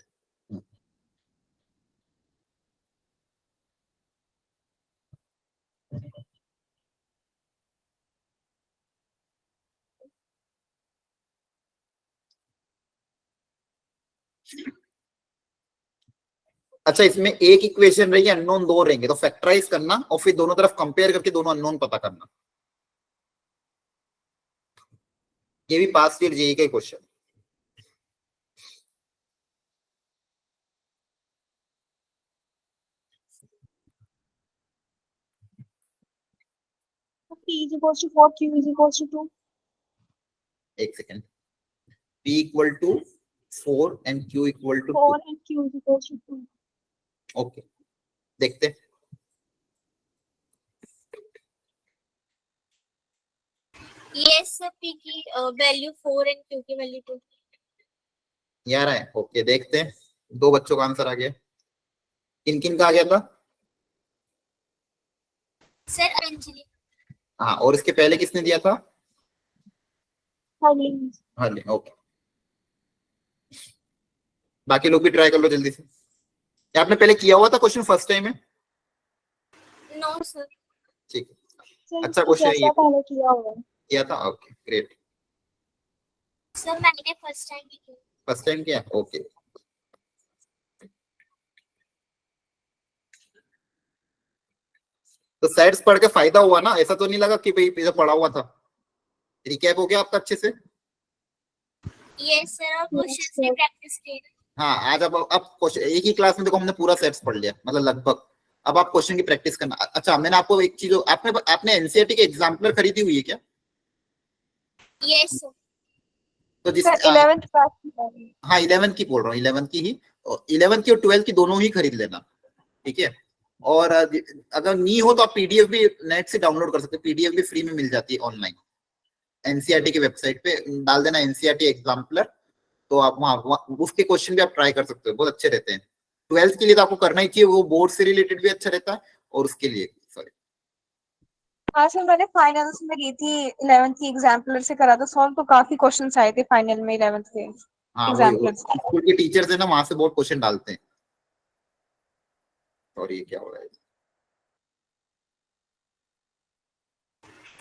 अच्छा, इसमें एक इक्वेशन रहेगी, अननोन दो रहेंगे, तो फैक्टराइज करना और फिर दोनों तरफ कंपेयर करके दोनों अननोन पता करना। ये भी पास्ट ईयर जेई का question. P is equals to 4, Q is equals to 2. एक second, P equal to 4 and Q equal to 2। 4 and Q is equals to 2. Okay, देखते हैं। यस सर, पी की वैल्यू 4 एंड क्यू की वैल्यू 2। यार है, ओके देखते हैं। दो बच्चों का आंसर आ गया, किन किन का आ गया था? सर अंजलि। हाँ, और इसके पहले किसने दिया था? Hardly. हाँ ओके, बाकी लोग भी ट्राई कर लो जल्दी से। क्या आपने पहले किया हुआ था क्वेश्चन फर्स्ट टाइम में? No sir. ठीक है, सर अच्छा इसको क्वेश्चन है जैसा ये, पहले किया हुआ है। किया था, ओके ग्रेट। सर मैंने फर्स्ट टाइम किया। फर्स्ट टाइम किया, ओके। तो सेट्स पढ़ के फायदा हुआ ना? ऐसा तो नहीं लगा कि भाई इधर पढ़ा हुआ था? रिकैप हो गया आपका अच्छे से? यस सर, और क्वेश्चंस भी प्रैक्टिस किए। हाँ, आज अब क्वेश्चन एक ही क्लास में देखो हमने पूरा सेट्स पढ़ लिया, मतलब लगभग। अब आप क्वेश्चन की प्रैक्टिस करना। अच्छा, मैंने आपको एक चीज, आपने एनसीईआरटी के एग्जाम्पलर खरीदी हुई है क्या? Yes sir. तो जिस सर 11th क्लास की है। हाँ 11th की बोल रहा हूँ, 11th की ही, 11th की और 12th की दोनों ही खरीद लेना। ठीक है? और अगर नहीं हो तो आप पीडीएफ भी नेट से डाउनलोड कर सकते हो, पीडीएफ भी फ्री में मिल जाती है ऑनलाइन। एनसीईआरटी की वेबसाइट पे डाल देना एनसीईआरटी एग्जाम्पलर, तो आप वहाँ उसके क्वेश्चन भी आप ट्राई कर सकते हो, बहुत अच्छे रहते हैं। 12th के लिए तो आपको करना ही चाहिए, वो बोर्ड से रिलेटेड भी अच्छा रहता है, और उसके लिए सॉरी। हाँ सर, मैंने फाइनल्स में की थी 11th की एग्जाम्पलर से करा था सॉल्व, तो काफी क्वेश्चंस आए थे फाइनल में 11th के हाँ एग्जाम्पलर। स्कूल के टीचर्स है ना, वहां से बहुत क्वेश्चन डालते हैं। और ये क्या हो रहा है?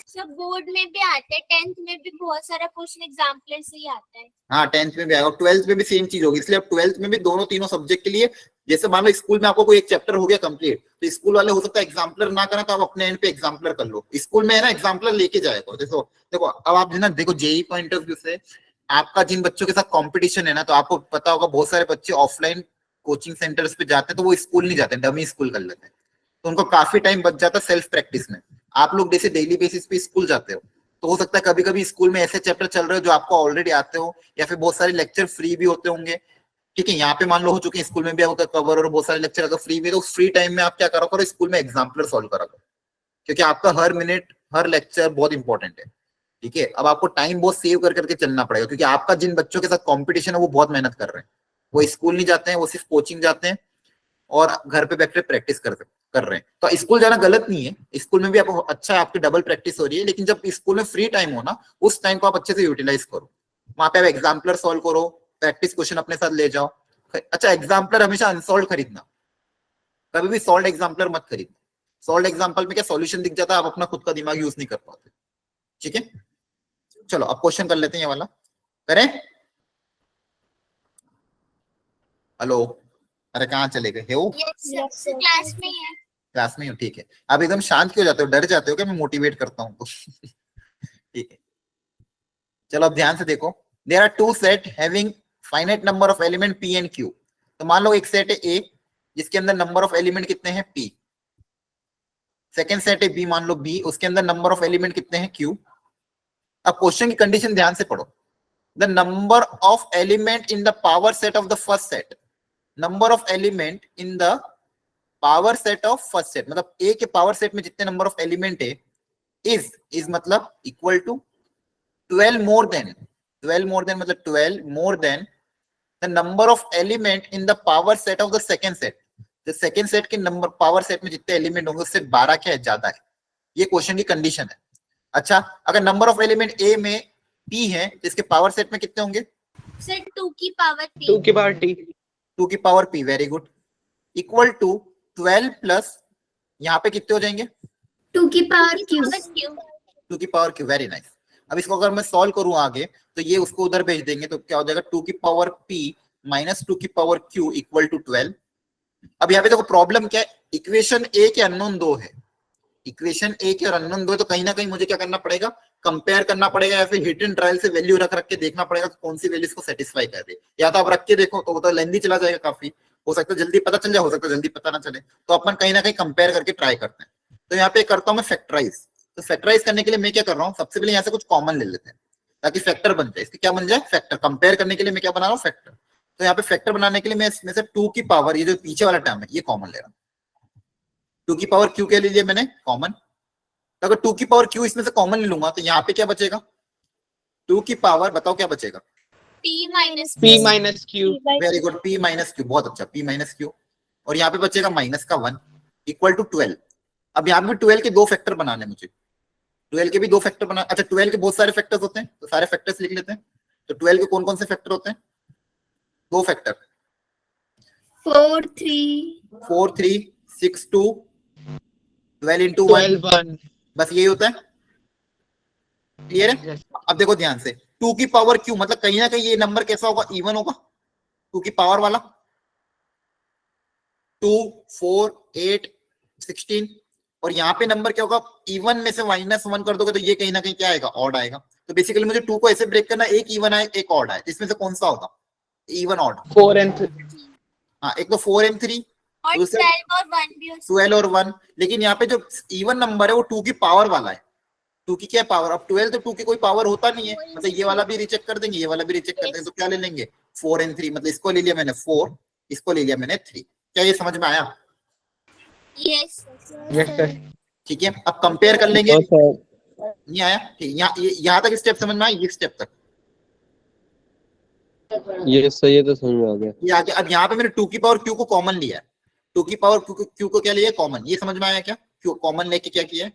सब बोर्ड में भी आते हैं, 10th में भी बहुत सारा क्वेश्चन एग्जाम्पलर से ही आता है। हाँ 10th में भी आएगा, और 12th में भी सेम चीज होगी, इसलिए अब 12th में भी दोनों तीनों सब्जेक्ट के लिए, जैसे मान लो स्कूल में आपको कोई एक चैप्टर हो गया कंप्लीट, तो स्कूल वाले हो सकता है एग्जाम्पलर ना करें, तो आप अपने एंड पे एग्जाम्पलर कर लो। स्कूल में है ना एग्जाम्पलर लेके जाएगा। देखो देखो, अब आप ना देखो जेई पॉइंट ऑफ व्यू से, आपका जिन बच्चों के साथ कंपटीशन है ना, तो आपको पता होगा बहुत सारे बच्चे ऑफलाइन कोचिंग सेंटर्स पे जाते हैं, तो वो स्कूल नहीं जाते, डमी स्कूल कर लेते हैं, तो उनको काफी टाइम बच जाता है सेल्फ प्रैक्टिस में। आप लोग जैसे डेली बेसिस पे स्कूल जाते हो, तो हो सकता है कभी कभी स्कूल में ऐसे चैप्टर चल रहे हो जो आपको ऑलरेडी आते हो, या फिर बहुत सारे लेक्चर फ्री भी होते होंगे, ठीक है। यहाँ पे मान लो हो चुके हैं, स्कूल में भी आपका कवर और बहुत सारे लेक्चर अगर फ्री भी, तो फ्री टाइम में आप क्या करो करो, स्कूल में एग्जाम्पलर सॉल्व करा करो, क्योंकि आपका हर मिनट हर लेक्चर बहुत इंपॉर्टेंट है, ठीक है। अब आपको टाइम बहुत सेव कर करके चलना पड़ेगा, क्योंकि आपका जिन बच्चों के साथ कंपटीशन है वो बहुत मेहनत कर रहे हैं, वो स्कूल नहीं जाते हैं, वो सिर्फ कोचिंग जाते हैं और घर पे बैठ के प्रैक्टिस कर रहे हैं। तो स्कूल जाना गलत नहीं है, स्कूल में भी आपको अच्छा है, आपकी डबल प्रैक्टिस हो रही है, लेकिन जब स्कूल में फ्री टाइम हो ना, उस टाइम को आप अच्छे से यूटिलाइज करो, वहां पे आप एग्जाम्पलर सॉल्व करो, प्रैक्टिस क्वेश्चन अपने साथ ले जाओ। अच्छा, एग्जाम्पलर हमेशा अनसॉल्व खरीदना, कभी भी सॉल्व एग्जाम्पलर मत खरीदना। सॉल्व एग्जाम्पल में क्या सॉल्यूशन दिख जाता है, आप अपना खुद का दिमाग यूज नहीं कर पाते, ठीक है। चलो अब क्वेश्चन कर लेते हैं ये वाला, करें। हेलो, अरे कहाँ चले गए हो? यस सर, क्लास में ही है। क्लास में हो, ठीक है। आप एकदम शांत क्यों जाते हो, डर जाते हो क्या मैं मोटिवेट करता हूँ तो? ठीक है, चलो अब ध्यान से देखो। There are two set having finite number of element p and q। तो मान लो एक सेट है a जिसके अंदर नंबर ऑफ एलिमेंट कितने हैं p, सेकेंड सेट है b, मान लो b, उसके अंदर नंबर ऑफ एलिमेंट कितने हैं q। अब क्वेश्चन की कंडीशन ध्यान से पढ़ो। The number of element in the power set of the first set, number of element in the power set of first set, मतलब ए के पावर सेट में जितने नंबर ऑफ एलिमेंट है, इज मतलब इक्वल टू 12 मोर देन मतलब 12 more than the number of element in the power set of the second set. जो सेकेंड सेट के नंबर पावर सेट में जितने एलिमेंट होंगे उससे 12 क्या है, ज्यादा है। ये क्वेश्चन की कंडीशन है। अच्छा, अगर नंबर ऑफ एलिमेंट ए में p है तो इसके पावर सेट में कितने होंगे? सर 2 की पावर p। 2 की पावर t, 2 की power p, very good, equal to 12 plus यहाँ पे कितने हो जाएंगे? 2 की पावर q। 2 की पावर q, वेरी नाइस। अब इसको अगर मैं सॉल्व करूं आगे तो ये उसको उधर भेज देंगे, तो क्या हो जाएगा 2 की पावर p माइनस 2 की पावर q इक्वल टू 12। अब यहाँ पे देखो प्रॉब्लम क्या है, इक्वेशन ए के अननोन 2 है, इक्वेशन ए के और अननोन 2 है, तो कहीं ना कहीं मुझे क्या करना पड़ेगा, कंपेयर करना पड़ेगा, या फिर हिट एंड ट्रायल से वैल्यू रख के देखना पड़ेगा कौन सी वैल्यू इसको सेटिस्फाई कर रही है। या तो आप रख के देखो तो वो तो लेंदी चला जाएगा काफी, हो सकता है जल्दी पता चल जाए, हो सकता है जल्दी पता ना चले, तो अपन कहीं ना कहीं कंपेयर करके ट्राई करते हैं। तो यहाँ पे करता हूँ मैं फैक्टराइज। तो फैक्टराइज करने के लिए मैं क्या कर रहा हूँ, सबसे पहले यहाँ से कुछ कॉमन ले लेते हैं ताकि फैक्टर बन जाए। इसके क्या बन जाए, फैक्टर। कंपेयर करने के लिए मैं क्या बना रहा हूँ, फैक्टर। तो यहाँ पे फैक्टर बनाने के लिए मैं इसमें से 2 की पावर, ये जो पीछे वाला टर्म है ये कॉमन ले रहा हूँ। 2 की पावर क्यू के लिए मैंने कॉमन, तो अगर 2 की पावर क्यू इसमें से कॉमन ले लूंगा तो यहाँ पे क्या बचेगा, 2 की पावर बताओ क्या बचेगा, p minus q, very good, p minus Q, बहुत अच्छा, p माइनस क्यू। और यहाँ पे बचेगा माइनस का 1 इक्वल टू 12। अब यहाँ पे 12 के 2 फैक्टर बनाने मुझे, 12 के भी 2 फैक्टर बना। अच्छा, 12 के बहुत सारे फैक्टर्स होते हैं, तो सारे फैक्टर्स लिख लेते हैं। तो 12 के कौन कौन से फैक्टर होते हैं, 2 फैक्टर, 4 3 6 2 12 इंटू 1, बस यही होता है। क्लियर है? अब देखो ध्यान से, 2 की पावर क्यू मतलब कहीं ना कहीं ये नंबर कैसा होगा, इवन होगा, 2 की पावर वाला, 2 4 8 16। और यहाँ पे नंबर क्या होगा, इवन में से -1 कर दोगे तो ये कहीं ना कहीं क्या आएगा, ऑड आएगा। तो बेसिकली मुझे 2 को ऐसे ब्रेक करना, एक इवन आए एक ऑड आए, इसमें से कौन सा होगा, इवन ऑड? 4 and 3, हाँ, एक तो 4 and 3 और दूसरा 12 और 1 भी हो सकता 12 और 1। लेकिन यहाँ पे जो इवन नंबर है वो 2 की पावर वाला है, 2 की क्या पावर, अब 12 तो 2 की कोई पावर होता नहीं है, मतलब ये वाला भी रिजेक्ट कर देंगे, ये वाला भी रिजेक्ट कर देंगे, तो क्या ले लेंगे, 4 and 3, मतलब इसको ले लिया मैंने 4, इसको ले लिया मैंने 3। क्या ये समझ में आया? यस yes sir, ठीक है, अब कंपेयर कर लेंगे। हाँ सर, नहीं आया? ठीक, यहाँ तक स्टेप समझ में आया, ये स्टेप तक ये सही है, तो समझ में आ गया। ये आगे। अब यहाँ पे मैंने 2 की पावर क्यू को कॉमन लिया है, 2 की पावर क्यू को क्या लिया, कॉमन। ये समझ में आया क्या, क्यू कॉमन लेके क्या किया है?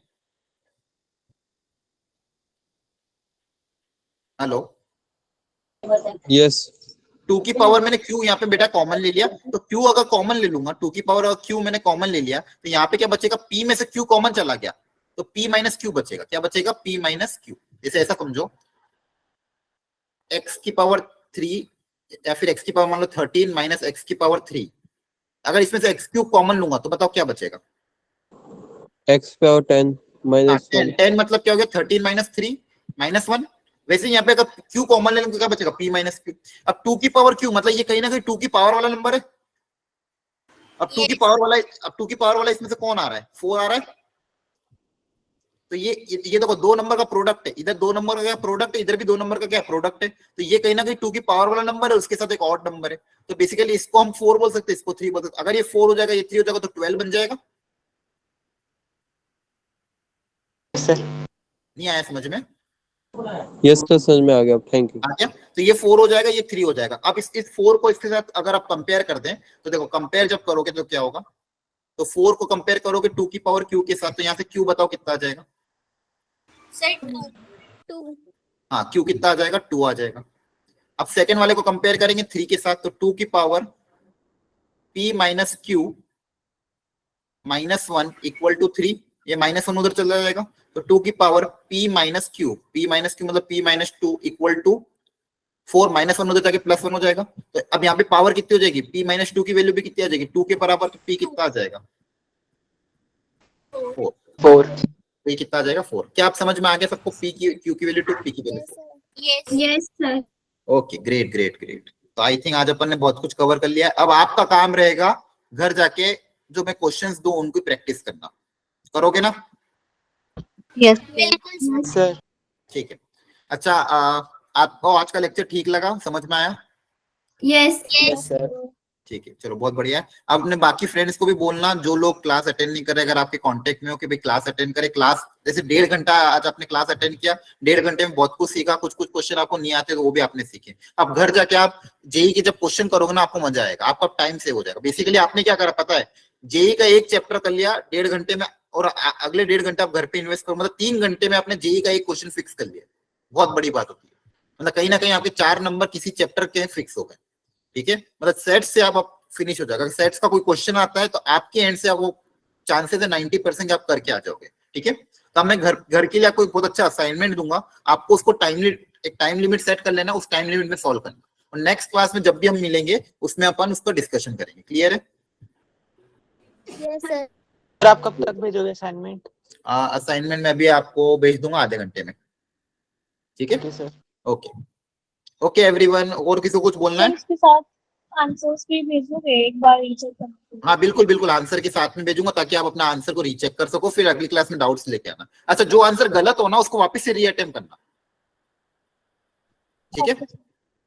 हेलो, यस 2 की पावर मैंने क्यू यहाँ पे बेटा कॉमन ले लिया, तो क्यू अगर कॉमन ले लूंगा, 2 की पावर और क्यू मैंने कॉमन ले लिया, तो यहाँ पे क्या बचेगा, p में से q कॉमन चला गया तो p माइनस क्यू बचेगा। क्या बचेगा, p माइनस क्यू। जैसे ऐसा समझो, x की पावर 3 या फिर x की पावर मान लो 13 माइनस x की पावर 3, अगर इसमें से x क्यूब कॉमन लूंगा तो बताओ क्या बचेगा, x पावर 10 माइनस 1, 10 मतलब क्या हो गया, 13 माइनस 3 माइनस 1। वैसे यहाँ पे अगर q कॉमन ले लेंगे तो क्या बचेगा, p माइनस क्यू। अब 2 की पावर q मतलब ये कहीं ना कहीं 2 की पावर वाला नंबर है। अब 2 की पावर वाला इसमें से कौन आ रहा है, 4 आ रहा है। तो ये देखो 2 नंबर का प्रोडक्ट है, इधर 2 नंबर का क्या प्रोडक्ट है, इधर भी 2 नंबर का क्या प्रोडक्ट है, तो ये कहीं ना कहीं 2 की पावर वाला नंबर है, उसके साथ एक ऑड नंबर है, तो बेसिकली इसको हम 4 बोल सकते हैं, इसको 3 बोल सकते हैं। अगर ये 4 हो जाएगा, ये 3 हो जाएगा, तो 12 बन जाएगा। सर नहीं आया समझ में? यस सर, समझ में आ गया, थैंक यू। आ गया? तो ये 4 हो जाएगा, ये 3 हो जाएगा। अब इस 4 को इसके साथ अगर आप कंपेयर कर दें, तो देखो कंपेयर जब करोगे तो क्या होगा, तो 4 को कंपेयर करोगे 2 की पावर q के साथ, तो यहाँ से q बताओ कितना आ जाएगा? सर 2 हाँ, q कितना आ जाएगा? 2 आ जाएगा। अब सेकंड वाले को कंपेयर करेंगे 3 के साथ, तो 2 की power p minus q minus 1 equal to 3, ये माइनस 1 उधर चला जाएगा, तो 2 की पावर p माइनस q मतलब p minus 2 equal to 4, minus 1 उधर जाके प्लस 1 हो जाएगा। तो अब यहाँ पे पावर कितनी हो जाएगी? p माइनस 2 की वैल्यू भी कितनी आ जाएगी? 2 के बराबर, तो p कितना आ जाएगा? 4। p कितना आ जाएगा? 4। क्या आप समझ में आ गया सबको? p की q की वैल्यू 2, p की value 4। Yes sir. Okay, great great great. तो आई थिंक आज अपन ने बहुत कुछ कवर कर लिया है। अब आपका काम रहेगा घर जाके जो मैं क्वेश्चंस दूं उनको प्रैक्टिस करना, करोगे ना? यस बिल्कुल सर। सर ठीक है। अच्छा, आपको आज का लेक्चर ठीक लगा, समझ में आया? यस यस सर ठीक है, चलो बहुत बढ़िया है। अब अपने बाकी फ्रेंड्स को भी बोलना, जो लोग क्लास अटेंड नहीं कर रहे, अगर आपके कांटेक्ट में हो कि भाई क्लास अटेंड करे। क्लास जैसे 1.5 घंटा आज आपने क्लास अटेंड किया, 1.5 घंटे में बहुत कुछ सीखा, कुछ कुछ क्वेश्चन आपको नहीं आते तो वो भी आपने सीखे। अब घर जाके आप जेई के जब क्वेश्चन करोगे ना, आपको मजा आएगा, आपका टाइम सेव हो जाएगा। बेसिकली आपने क्या करा पता है, जेई का एक चैप्टर कर लिया 1.5 घंटे में, और अगले 1.5 घंटे आप घर पे इन्वेस्ट करो, मतलब 3 घंटे में आपने जेई का एक क्वेश्चन फिक्स कर लिया। बहुत बड़ी बात होती है, मतलब कहीं ना कहीं आपके 4 नंबर किसी चैप्टर के फिक्स हो गए। ठीक है, मतलब सेट से आप फिनिश हो जाएगा। सेट्स का कोई क्वेश्चन आता है तो आपके एंड से आप वो चांसेस है 90% आप करके आ जाओगे। ठीक है, तो मैं घर के लिए आपको बहुत अच्छा असाइनमेंट दूंगा, आपको उसको एक टाइम लिमिट सेट कर लेना, उस टाइम लिमिट में सॉल्व करना, और नेक्स्ट क्लास में जब भी हम मिलेंगे उसमें अपन उसका डिस्कशन करेंगे। क्लियर है? Yes sir. सर आप कब तक भेजोगे असाइनमेंट? असाइनमेंट मैं भी आपको भेज दूंगा आधे घंटे में। ठीक है, okay sir. Okay okay everyone. और किसी को कुछ बोलना है? इसके साथ आंसर्स भी भेजोगे एक बार रीचेक करके? हाँ बिल्कुल बिल्कुल, आंसर के साथ में भेजूंगा ताकि आप अपना आंसर को रीचेक कर सको, फिर अगली क्लास में डाउट्स लेके आना। अच्छा, जो आंसर गलत हो ना उसको वापस से रीअटेम्प्ट करना। ठीक है,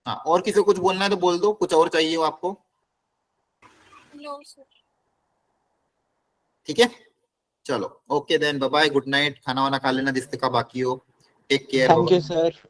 हाँ। और किसी को कुछ बोलना है तो बोल दो, कुछ और चाहिए हो आपको? No sir. ठीक है, चलो okay then, bye bye, good night. खाना वाना खा लेना जिसका बाकी हो। Take care. Thank you sir.